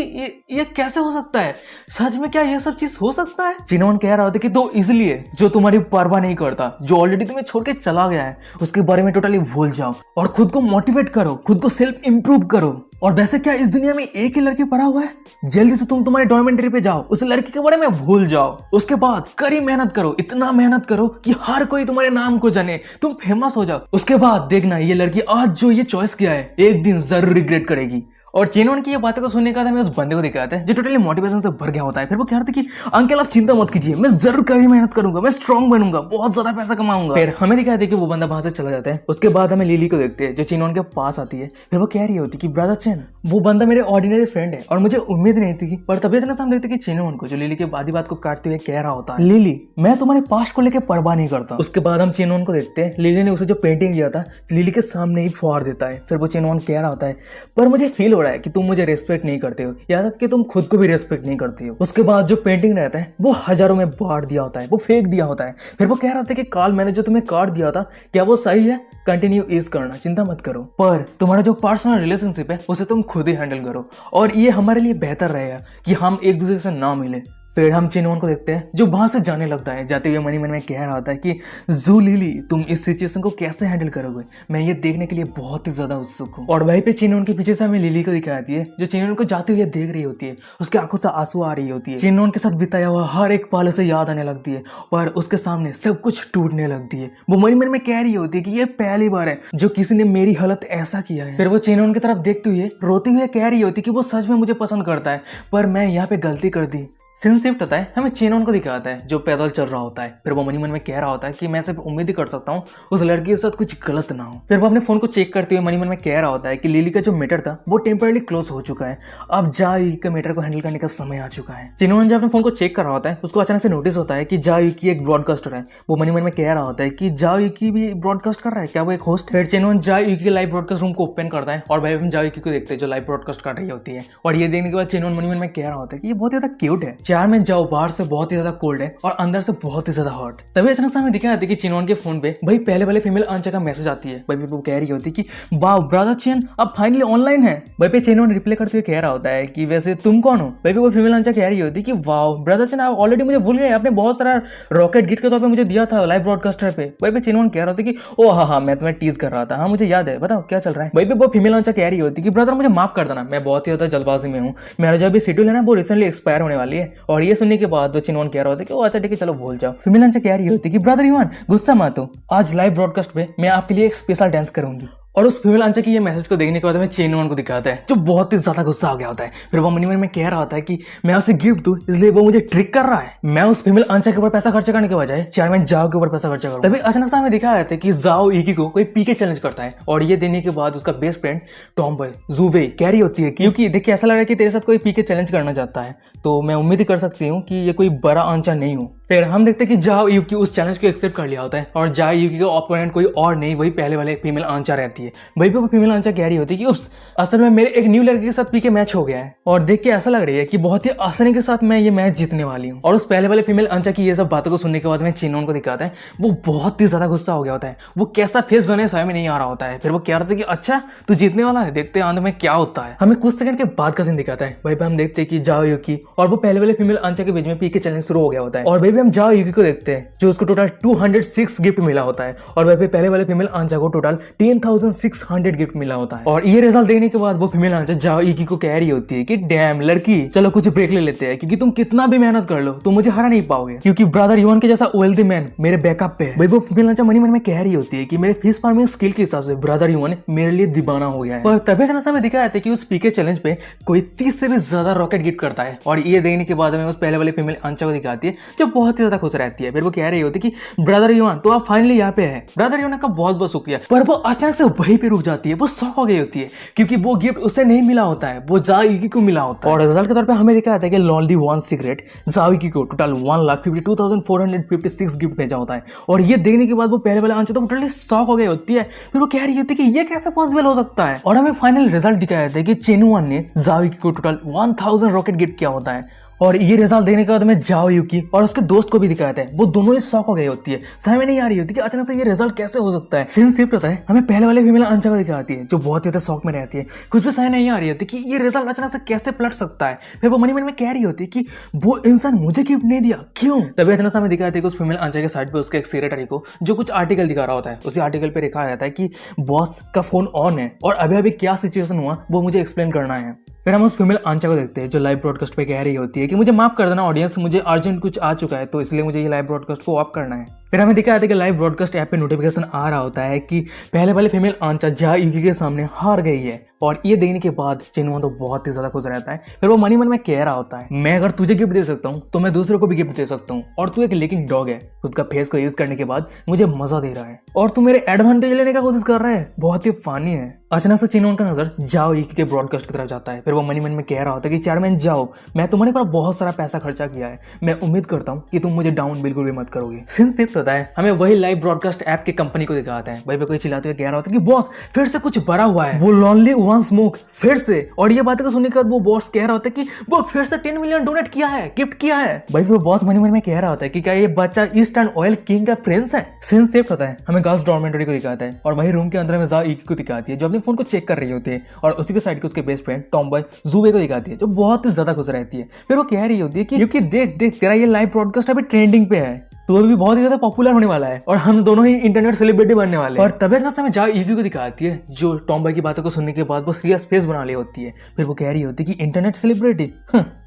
ये कैसे हो सकता है, सच में क्या ये सब चीज हो सकता है। चिनवन कह रहा था कि तो इसलिए जो तुम्हारी परवाह नहीं करता, जो ऑलरेडी तुम्हें छोड़ के चला गया है, उसके बारे में टोटली भूल जाओ और खुद को मोटिवेट करो, खुद को सेल्फ इंप्रूव करो। और वैसे क्या इस दुनिया में एक ही लड़की पड़ा हुआ है, जल्दी से तुम तुम्हारे डॉक्यूमेंट्री पे जाओ, उस लड़की के बारे में भूल जाओ, उसके बाद कड़ी मेहनत करो, इतना मेहनत करो कि हर कोई तुम्हारे नाम को जाने, तुम फेमस हो जाओ। उसके बाद देखना ये लड़की आज जो ये चॉइस किया है एक दिन जरूर रिग्रेट करेगी। और चेनवन की ये बातें को सुनने का था मैं उस बंदे को दिखाते हैं जो टोटली मोटिवेशन से भर गया होता है। फिर वो कह रहा था कि अंकल आप चिंता मत कीजिए, मैं जरूर कड़ी मेहनत करूंगा, मैं स्ट्रांग बनूंगा, बहुत ज्यादा पैसा कमाऊंगा। फिर हमें दिखाया था कि वो बंदा वहां से चला जाता है। उसके बाद हमें लिली को देखते हैं जो चेनवन के पास आती है। फिर वो कह रही होती कि ब्रदर चेन, वो बंदा मेरे ऑर्डिनरी फ्रेंड है और मुझे उम्मीद नहीं थी, पर तभी अचानक हम देखते कि चेनवन को जो लिली के आधी बात को काटते हुए कह रहा होता है, लिली मैं तुम्हारे पास्ट को लेकर परवाह नहीं करता। उसके बाद हम चेनवन को देखते हैं, लिली ने उसे जो पेंटिंग दिया था लिली के सामने ही फाड़ देता है। फिर वो चेनवन कह रहा होता है पर मुझे फील हो रहा है कि तुम मुझे रेस्पेक्ट नहीं करते हो, यहाँ तक कि तुम खुद को भी रेस्पेक्ट नहीं करती हो। उसके बाद जो पेंटिंग रहता है वो हजारों में बांट दिया होता है, वो फेंक दिया होता है। फिर वो कह रहा था कि काल मैंने जो तुम्हें कार्ड दिया था क्या वो सही है, कंटिन्यू इज करना, चिंता मत करो, पर तुम्हारा जो पर्सनल रिलेशनशिप है उसे तुम खुद ही हैंडल करो और ये हमारे लिए बेहतर रहेगा कि हम एक दूसरे से ना मिले। फिर हम चेनवन को देखते हैं जो वहां से जाने लगता है। जाते हुए मनी मन में कह रहा होता है कि जू लिली तुम इस सिचुएशन को कैसे हैंडल करोगे, मैं ये देखने के लिए बहुत ही ज्यादा उत्सुक हूँ। और वहीं पे चेनवन के पीछे से हमें लिली को दिखाती है जो चेनवन को जाते हुए देख रही होती है, उसके आंखों से आंसू आ रही होती है। चेनवन के साथ बिताया हुआ हर एक पल उसे याद आने लगती है पर उसके सामने सब कुछ टूटने लगती है। वो मनी मन में कह रही होती है कि ये पहली बार है जो किसी ने मेरी हालत ऐसा किया है। फिर वो चेनवन की तरफ देखते हुए रोते हुए कह रही होती है कि वो सच में मुझे पसंद करता है पर मैं यहाँ पे गलती कर दी। सीन शिफ्ट होता है, हमें चेनवन को दिखाता है जो पैदल चल रहा होता है। फिर वो मनी मन में कह रहा होता है कि मैं सिर्फ उम्मीद ही कर सकता हूँ उस लड़की के साथ कुछ गलत ना हो। फिर वो अपने फोन को चेक करते हुए मनी मन में कह रहा होता है कि लिली का जो मैटर था वो टेम्परली क्लोज हो चुका है, अब जाई के मैटर को हैंडल करने का समय आ चुका है। चेनवन जब अपने फोन को चेक कर रहा होता है उसको अचानक से नोटिस होता है कि जाई की एक ब्रॉडकास्टर है। वो मनी मन में कह रहा होता है कि जाई की भी ब्रॉडकास्ट कर रहा है, क्या वो एक होस्ट। फिर चेनवन जाई की लाइव ब्रॉडकास्ट रूम को ओपन करता है और भाई हम जाई को देखते हैं जो लाइव ब्रॉडकास्ट कर रही होती है। और ये देखने के बाद चेनवन मनी मन में कह रहा होता है कि ये बहुत ज्यादा क्यूट है, चार में जाओ बाहर से बहुत ही ज्यादा कोल्ड है और अंदर से बहुत ही ज्यादा हॉट। तभी अचानक से हमें दिखाया जाता है कि चेनवन के फोन पे भाई पहले वाले फीमेल आंचा का मैसेज आती है। भाई वो कह रही होती है कि वाओ ब्रदर चेन अब फाइनली ऑनलाइन है। भाई पे चेनवन रिप्लाई करते हुए कह रहा होता है कि वैसे तुम कौन हो। भाई वो फीमेल आंचा कह रही होती है कि वाओ ब्रदर चेन आप ऑलरेडी मुझे भूल गए, आपने बहुत सारा रॉकेट गिफ्ट के तौर पे मुझे दिया था लाइव ब्रॉडकास्टर पे। भाई पे चेनवन कह रहा होता है कि ओ हाँ मैं तुम्हें टीज कर रहा था, हाँ मुझे याद है, बताओ क्या चल रहा है। भाई पे वो फीमेल आंचा कह रही होती है कि ब्रदर मुझे माफ कर देना, मैं बहुत ही ज्यादा जल्दबाजी में हूँ, मेरा जो भी शेड्यूल है ना वो रिसेंटली एक्सपायर होने वाली है। और ये सुनने के बाद वो चेनवन कह रहा होता है कि अच्छा ठीक है चलो भूल जाओ। फीमेल आंचा कह रही होती है कि ब्रदर युवान गुस्सा मत हो, आज लाइव ब्रॉडकास्ट पे मैं आपके लिए एक स्पेशल डांस करूंगी। और उस फीमेल आंचा की ये मैसेज को देखने के बाद हमें चेनवन को दिखाता है जो बहुत ही ज्यादा गुस्सा हो गया होता है। फिर वो मनी मन में कह रहा होता है कि मैं उसे गिफ्ट दूं इसलिए वो मुझे ट्रिक कर रहा है, मैं उस फीमेल आंचा के ऊपर पैसा खर्चा करने के बजाय चेयरमैन जाओ के ऊपर पैसा खर्चा करूं। तभी अचानक से हमें दिखाया जाता है कि जाओ इकी को कोई पीके चैलेंज करता है और ये देने के बाद उसका बेस्ट फ्रेंड टॉम बॉय जूवे कह रही होती है क्योंकि देखिए ऐसा लग रहा है कि तेरे साथ कोई पीके चैलेंज करना चाहता है, तो मैं उम्मीद कर सकती हूँ कि ये कोई बड़ा आंचा नहीं हूँ। फिर हम देखते हैं कि जाओ यूकी उस चैलेंज को एक्सेप्ट कर लिया होता है और जाओ यूकी का ओपोनेंट कोई और नहीं वही पहले वाले फीमेल आंचा रहती है। वही पे वो फीमेल आंचा कह रही होती है कि उस असल में मेरे एक न्यू लड़के के साथ पीके मैच हो गया है और देख के ऐसा लग रही है कि बहुत ही आसानी के साथ मैं ये मैच जीतने वाली हूँ। और उस पहले वाले फीमेल आंचा की ये सब बातों को सुनने के बाद में चेनवन को दिखाता है वो बहुत ही ज्यादा गुस्सा हो गया होता है, वो कैसा फेस बने समझ में नहीं आ रहा होता है। फिर वो कह रहा था कि अच्छा तू जीतने वाला है, देखते हैं अंत में क्या होता है। हमें कुछ सेकंड के बाद का सीन दिखाता है। वही पे हम देखते हैं कि जाओ यूकी और वो पहले वाले फीमेल आंचा के बीच में पीके चैलेंज शुरू हो गया होता है। और वही पे हम जाओ यूकी को देखते हैं जो उसको टोटल 206 गिफ्ट मिला होता है और वह पे पहले वाले फीमेल आंचा को टोटल 10,600 गिफ्ट मिला होता है। और ये रिजल्ट देखने के बाद वो फीमेल आंचा जाओ ईकी को कह रही होती है कि डैम लड़की चलो कुछ ब्रेक ले लेते हैं क्योंकि तुम कितना भी मेहनत कर लो तुम मुझे हरा नहीं पाओगे क्योंकि ब्रदर युवन के जैसा वेल्दी मैन मेरे बैकअप पे है। भाई वो फीमेल आंचा मनी मन में कह रही होती है कि मेरे फिश फार्मिंग स्किल के हिसाब से ब्रदर युवन मेरे लिए दीवाना हो गया है। पर तभी ऐसा में दिखाया था कि उस पीके चैलेंज पे कोई 30 से भी ज्यादा रॉकेट गिफ्ट करता है और ये देखने के बाद में उस पहले वाले फीमेल आंचा को दिखाती है जो बहुत बहुत ही ज्यादा खुश रहती है। फिर वो कह रही होती कि ब्रदर युवान तो आप फाइनली यहाँ पे है। ब्रदर युवान का बहुत बहुत शुक्रिया। पर वो अचानक से वहीं पे रुक जाती है, वो शॉक हो गई होती है क्योंकि वो गिफ्ट उसे नहीं मिला होता है, वो जाओ युकी को मिला होता है। और रिजल्ट के तौर पे हमें देखा जाता है कि लॉन्ली वन सीक्रेट जाओ युकी को टोटल 1,52,456 गिफ्ट भेजा होता है। और ये देखने के बाद वो पहले आंसर तो टोटली शॉक हो गई होती है। फिर वो कह रही होती है कि ये कैसे पॉसिबल हो सकता है। और हमें फाइनल रिजल्ट दिखाया जाता है कि चेनुआन ने जाओ युकी को टोटल 1000 रॉकेट गिफ्ट किया होता है। और ये रिजल्ट देखने के बाद हमें जाओ युकी और उसके दोस्त को भी दिखाया था, वो दोनों ही शॉक हो गई होती है। समझ में नहीं आ रही होती कि अचानक से ये रिजल्ट कैसे हो सकता है। सीन शिफ्ट होता है, हमें पहले वाले फीमेल अंशा को दिखाती है जो बहुत ज्यादा शॉक में रहती है, कुछ भी समझ नहीं आ रही होती कि ये रिजल्ट अचानक से कैसे पलट सकता है। फिर वो मन में कह रही होती है कि वो इंसान मुझे गिफ्ट नहीं दिया, क्यों। तभी अचानक से हमें दिखाया था कि उस फीमेल अंशा के साइड पे उसके एक सेक्रेटरी को जो कुछ आर्टिकल दिखा रहा होता है, उसी आर्टिकल पे लिखा जाता है कि बॉस का फोन ऑन है और अभी अभी क्या सिचुएशन हुआ वो मुझे एक्सप्लेन करना है। फिर हम उस फीमेल आंचा को देखते हैं जो लाइव ब्रॉडकास्ट पे कह रही होती है कि मुझे माफ कर देना ऑडियंस, मुझे अर्जेंट कुछ आ चुका है तो इसलिए मुझे ये लाइव ब्रॉडकास्ट को ऑफ करना है। फिर हमें दिखाया था कि लाइव ब्रॉडकास्ट ऐप पे नोटिफिकेशन आ रहा होता है कि पहले वाले फीमेल आंचा जाओ युकी के सामने हार गई है। और ये देखने के बाद चेनुआन तो बहुत ही ज्यादा खुश रहता है। फिर वो मन ही मन में कह रहा होता है मैं अगर तुझे गिफ्ट दे सकता हूँ तो मैं दूसरों को भी गिफ्ट दे सकता हूँ, और तू एक लीकिंग डॉग है, खुद का फेस को यूज करने के बाद मुझे मजा दे रहा है और तू मेरे एडवांटेज लेने का कोशिश कर रहा है, बहुत ही फनी है। अचानक से चेनुआन का नजर जाओ युकी के ब्रॉडकास्ट की तरफ जाता है। फिर वो मन ही मन में कह रहा होता है कि चेयरमैन जाओ, मैं तुम्हारे पर बहुत सारा पैसा खर्चा किया है, मैं उम्मीद करता हूँ कि तुम मुझे डाउन बिल्कुल भी मत करोगे। सीन शिफ्ट होता है, हमें वही लाइव ब्रॉडकास्ट ऐप की कंपनी को दिखाता है। भाई पे कोई चिल्लाते हुए कह रहा होता है कि बॉस फिर से कुछ बड़ा हुआ है, वो लॉन्ली वन स्मोक फिर से। और ये बातें सुनने के बाद वो बॉस कह रहा होता है कि वो फिर से 10 मिलियन डोनेट किया है, गिफ्ट किया है। भाई वो बॉस मन ही मन में कह रहा होता है कि क्या ये बच्चा ईस्ट एंड ऑयल किंग का प्रिंस है। सीन शिफ्ट होता है, हमें गर्ल्स डॉर्मेटरी को दिखाता है और वही रूम के अंदर में जाओ युकी को दिखाती है जो अपने फोन को चेक कर रही होती है, और उसी के साइड के उसके बेस्ट फ्रेंड टॉमबॉय जुबे को दिखाती है जो बहुत ही ज्यादा खुश रहती है। फिर वो कह रही होती है कि युकी देख देख तेरा ये लाइव ब्रॉडकास्ट अभी ट्रेंडिंग पे है, तो अभी बहुत ही ज्यादा पॉपुलर होने वाला है और हम दोनों ही इंटरनेट सेलिब्रिटी बनने वाले हैं। और तभी ना समय जाओ युकी को दिखाती है जो टॉमबॉय की बातों को सुनने के बाद वो सीरियस फेस बना ली होती है। फिर वो कह रही होती है कि इंटरनेट सेलिब्रिटी,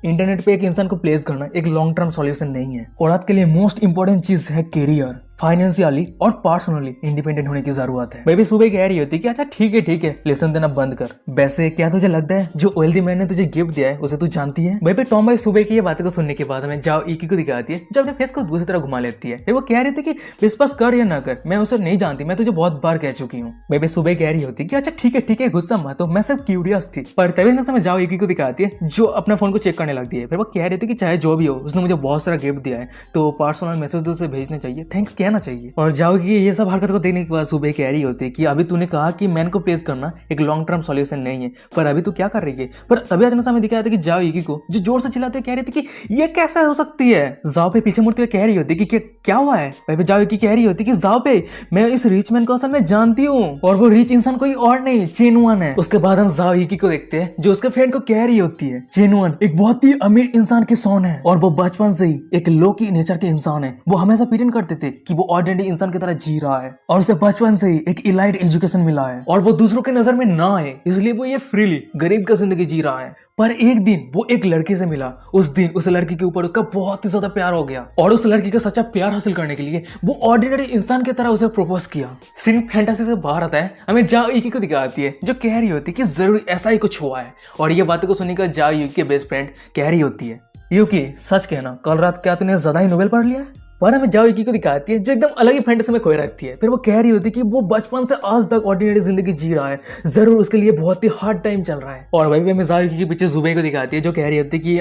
इंटरनेट पे एक इंसान को प्लेस करना एक लॉन्ग टर्म सॉल्यूशन नहीं है। औरत के लिए मोस्ट इंपॉर्टेंट चीज है करियर, फाइनेंशियली और पर्सनली इंडिपेंडेंट होने की जरूरत है। बेबी सुबह कह रही होती है कि अच्छा ठीक है लेसन देना बंद कर। वैसे क्या तुझे लगता है जो वेल्दी मैन ने तुझे गिफ्ट दिया है उसे तू जानती है। बेबी टॉमबॉय सुबह की ये बातें को सुनने के बाद हमें जाओ युकी को दिखाती है जो अपने फेस को दूसरी तरफ घुमा लेती है। फिर वो कह रही थी कि विश्वास कर या ना कर, मैं उसे नहीं जानती, मैं तुझे बहुत बार कह चुकी हूँ। बेबी सुबह कह रही होती है कि अच्छा ठीक है गुस्सा मत हो, मैं सिर्फ क्यूरियस थी। पर तभी ना समय जाओ युकी को दिखाती है जो अपना फोन को चेक करने लगती है। फिर वो कह रही थी कि चाहे जो भी हो उसने मुझे बहुत सारा गिफ्ट दिया है तो पर्सनल मैसेज तो उसे भेजने चाहिए, थैंक यू कहना चाहिए। और जाओ कि ये सब हरकत को देखने के बाद सुबह कह रही होती है कि अभी तूने कहा कि मैन को प्लेस करना एक लॉन्ग टर्म सॉल्यूशन नहीं है, पर अभी तू क्या कर रही है। पर तभी अचानक हमें दिखाया था कि जाओ युकी को जो जोर से चिल्लाते कह रही थी कि ये कैसे हो सकती है। जाओ पे पीछे मुड़ते हुए कह रही होती है कि क्या हुआ है। भाई जाओ युकी कह रही होती है कि जाओ पे मैं इस रिच मैन को असल में जानती हूँ और वो रिच इंसान कोई और नहीं चेनुआन है। उसके बाद हम जाओ युकी को देखते हैं जो उसके फ्रेंड को कह रही होती है चेनुआन एक बहुत ही अमीर इंसान की सोन है और वो बचपन से ही एक लो की नेचर के इंसान है। वो हमेशा प्रिटेंड करते थे कि वो ऑर्डिनरी इंसान की तरह जी रहा है और उसे बचपन से ही एक इलाइट एजुकेशन मिला है और वो दूसरों के नजर में ना आए इसलिए वो ये फ्रीली गरीब का जिंदगी जी रहा है। पर एक दिन वो एक लड़की से मिला, उस दिन उस लड़की के ऊपर उसका बहुत ही ज्यादा प्यार हो गया और उस लड़की का सच्चा प्यार हासिल करने के लिए वो ऑर्डिनरी इंसान की तरह उसे प्रपोज किया। सिर्फ फैंटेसी से बाहर आता है, हमें जाओ युकी को दिखाती है जो कह रही होती है कि जरूर ऐसा ही कुछ हुआ है। और ये बातों को सुनने का जाओ युकी के बेस्ट फ्रेंड कह रही होती है युकी सच कहना कल रात क्या तूने ज्यादा ही नोवेल पढ़ लिया है। पर हमें जाओ युकी को दिखाती है जो एकदम अलग ही फैंटेसी में खोई रहती है। फिर वो कह रही होती है कि वो बचपन से आज तक ऑर्डिनरी जिंदगी जी रहा है, जरूर उसके लिए बहुत ही हार्ड टाइम चल रहा है। और वही भी हमें जाओ युकी के पीछे जुबे को दिखाती है जो कह रही होती है कि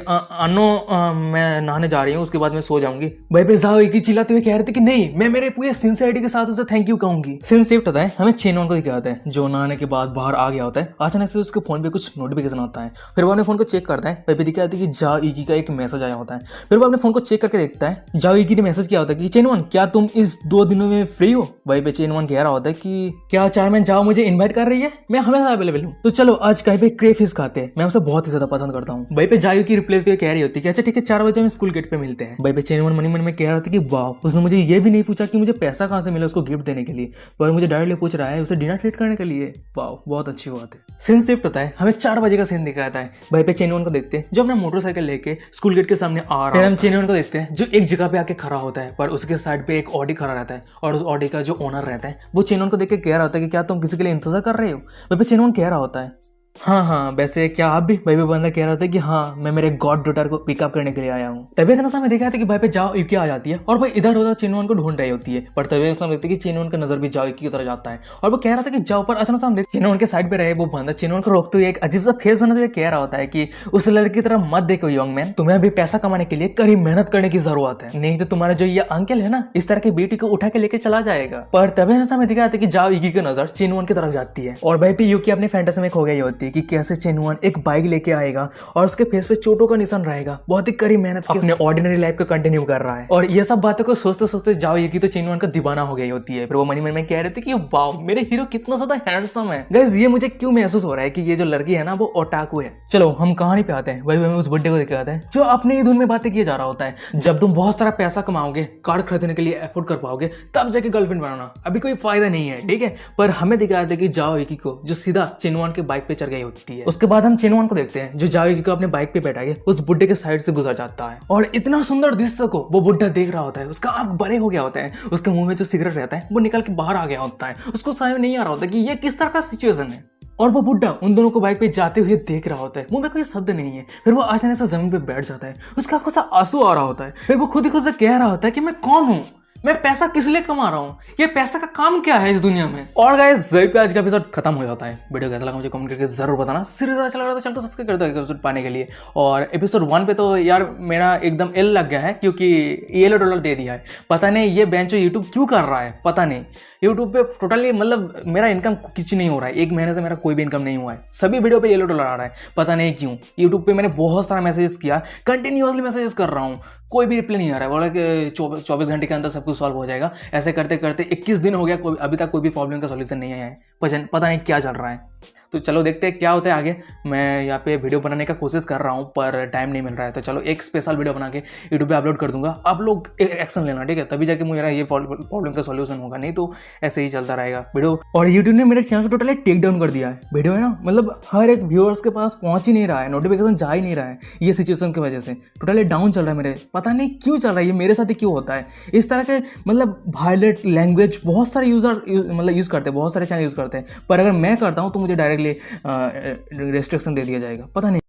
मैं नहाने जा रही हूँ, उसके बाद मैं सो जाऊंगी। वही पे जाओ युकी चिल्लाते हुए कह रही थी कि नहीं, मैं मेरे पूरे सिंसियरिटी के साथ उसे थैंक यू कहूंगी। सीन शिफ्ट होता है, हमें चेनुआन को दिखाता है जो नहाने के बाद बाहर आ गया होता है। अचानक से उसके फोन पे कुछ नोटिफिकेशन आता है। फिर वो अपने फोन को चेक करता है, वही पे दिखाती है कि जाओ युकी का एक मैसेज आया होता है। फिर वो अपने फोन को चेक करके देखता है, जाओ युकी ने मैसेज किया होता है कि चेनुआन क्या तुम इस 2 दिनों में फ्री हो। वही पे चेनुआन कह रहा होता है कि क्या चेयरमैन जाओ मुझे इनवाइट कर रही है, मैं हमेशा अवेलेबल हूँ, तो चलो आज कहीं पे क्रे फिश खाते हैं, मैं उसे बहुत ही ज्यादा पसंद करता हूँ। वही पे जाओ युकी रिप्लाई देते हुए कह रही होती है कि अच्छा ठीक है 4 बजे हम स्कूल गेट पे मिलते हैं। वही पे चेनुआन मनी मन में कह रहा था कि वाह, उसने मुझे ये भी नहीं पूछा कि मुझे पैसा कहाँ से मिला उसको गिफ्ट देने के लिए, पर मुझे डायरेक्टली पूछ रहा है उसे डिनर ट्रीट करने के लिए। वाह, बहुत अच्छी बात है। सीन शिफ्ट होता है, हमें 4 बजे का सीन दिखाता है। वही पे चेनुआन को देखते हैं जो अपना मोटरसाइकिल लेके स्कूल गेट के सामने आ रहा है। फिर हम चेनुआन को देखते हैं जो एक जगह पे आके खड़ा होता है, पर उसके साइड पे एक ऑडी खड़ा रहता है और उस ऑडी का जो ओनर रहता है वो चेनुआन को देख के कह रहा होता है कि क्या तुम किसी के लिए इंतजार कर रहे हो। वही पे चेनुआन कह रहा होता है हाँ हाँ, वैसे क्या आप भी भाई पे बंदा कह रहा था कि हाँ मैं मेरे गॉड डॉटर को पिकअप करने के लिए आया हूँ। तबीयत ना सामने देखा था कि भाई पे जाओ इक्की आ जाती है और भाई इधर उधर चिनवन को ढूंढ रही होती है, पर तबीयत सामने देखती है कि चिनवन का नजर भी जाओ इक्की की तरफ जाता है और वो कह रहा था कि जाओ, पर अचानक सामने चिनवन के साइड पे रहे वो बंदा चिनवन को रोकते हुए एक अजीब सा फेस बनाते हुए कह रहा होता है कि उस लड़की की तरफ मत देखो यंग मैन, तुम्हें अभी पैसा कमाने के लिए कड़ी मेहनत करने की जरूरत है, नहीं तो तुम्हारा जो ये अंकल है ना इस तरह की बेटी को उठा के लेके चला जाएगा। पर तभी ना सामने दिखाया था कि जाओ इक्की की नजर चिनवन की तरफ जाती है और भाई पे यूकी अपने फैंटेसी में खो गई होती है कि कैसे चिनवन एक बाइक लेके आएगा और उसके फेस पे चोटों का निशान रहेगा, बहुत ही कड़ी मेहनत अपने ऑर्डिनरी लाइफ को कंटिन्यू कर रहा है। और ये सब बातों को सोचते सोचते जाओ ये की तो चिनवन का दीवाना हो गई होती है। फिर वो मनी मन में कह रहे थे कि वाओ मेरे हीरो कितना ज्यादा हैंडसम है। गाइस ये मुझे क्यों महसूस हो रहा है कि ये जो लड़की है ना वो ओटाकू है। चलो हम कहानी पे आते हैं। वही हमें उस बुड्ढे को देखे आते हैं जो अपने ही धुन में बातें किए जा रहा होता है। जब तुम बहुत सारा पैसा कमाओगे, कार खरीदने के लिए एफोर्ड कर पाओगे, तब जाके गर्लफ्रेंड बनाना, अभी कोई फायदा नहीं है, ठीक है। पर हमें दिखाया था कि जाओ इकी को जो सीधा चिनवन के बाइक पे चढ़ गई होती है। उसके बाद हम चिनवन को देखते हैं जो जाओगी को अपने बाइक पे बैठा के उस बुड्ढे के साइड से गुजर जाता है और इतना सुंदर दृश्य को वो बुड्ढा देख रहा होता है। उसका आंख बड़े हो गया होता है, उसके मुंह में जो सिगरेट रहता है वो निकल के बाहर आ गया होता है। उसको समझ में नहीं आ रहा होता कि ये किस तरह का सिचुएशन है और वो बुड्ढा उन दोनों को बाइक पे जाते हुए देख रहा होता है। मुंह में कोई शब्द नहीं है। फिर वो अचानक से जमीन पे बैठ जाता है, उसका आंखों से आंसू आ रहा होता है। फिर वो खुद ही खुद से कह रहा होता है कि मैं कौन हूँ, मैं पैसा किस लिए कमा रहा हूँ, ये पैसा का काम क्या है इस दुनिया में। और गाइस यहीं पे आज का एपिसोड खत्म हो जाता है। वीडियो कैसा लगा मुझे कमेंट करके जरूर बताना। सीरीज अच्छा लग रहा था चैनल को सब्सक्राइब कर दो एपिसोड पाने के लिए। और एपिसोड 1 पे तो यार मेरा एकदम एल लग गया है क्योंकि $11 दे दिया है। पता नहीं ये बेंचो यूट्यूब क्यों कर रहा है, पता नहीं। यूट्यूब पे टोटली मतलब मेरा इनकम कुछ नहीं हो रहा है, 1 महीने से मेरा कोई भी इनकम नहीं हुआ है। सभी वीडियो पे $11 आ रहा है, पता नहीं क्यों। यूट्यूब पे मैंने बहुत सारा मैसेजेस किया, कंटिन्यूअसली मैसेजेस कर रहा हूँ, कोई भी रिप्लाई नहीं आ रहा है। बोला कि 24 घंटे के अंदर सब कुछ सॉल्व हो जाएगा। ऐसे करते करते 21 दिन हो गया, अभी तक कोई भी प्रॉब्लम का सॉल्यूशन नहीं आया है। पता नहीं क्या चल रहा है। तो चलो देखते हैं क्या होता है आगे। मैं यहाँ पे वीडियो बनाने का कोशिश कर रहा हूँ पर टाइम नहीं मिल रहा है, तो चलो एक स्पेशल वीडियो बना के यूट्यूब पे अपलोड कर दूंगा। आप लोग एक्शन लेना, ठीक है, तभी जाके मुझे ये प्रॉब्लम का सॉल्यूशन होगा, नहीं तो ऐसे ही चलता रहेगा वीडियो। और यूट्यूब ने मेरे चैनल को टोटली टेक डाउन कर दिया है। वीडियो है ना मतलब हर एक व्यूअर्स के पास पहुंच ही नहीं रहा है, नोटिफिकेशन जा ही नहीं रहा है। ये सिचुएशन की वजह से टोटली डाउन चल रहा है मेरे, पता नहीं क्यों चल रहा है, ये मेरे साथ ही क्यों होता है। इस तरह के मतलब वायलेट लैंग्वेज बहुत सारे यूजर मतलब यूज़ करते हैं, बहुत सारे चैनल यूज़ करते हैं, पर अगर मैं करता हूँ तो मुझे डायरेक्टली रेस्ट्रिक्शन दे दिया जाएगा, पता नहीं।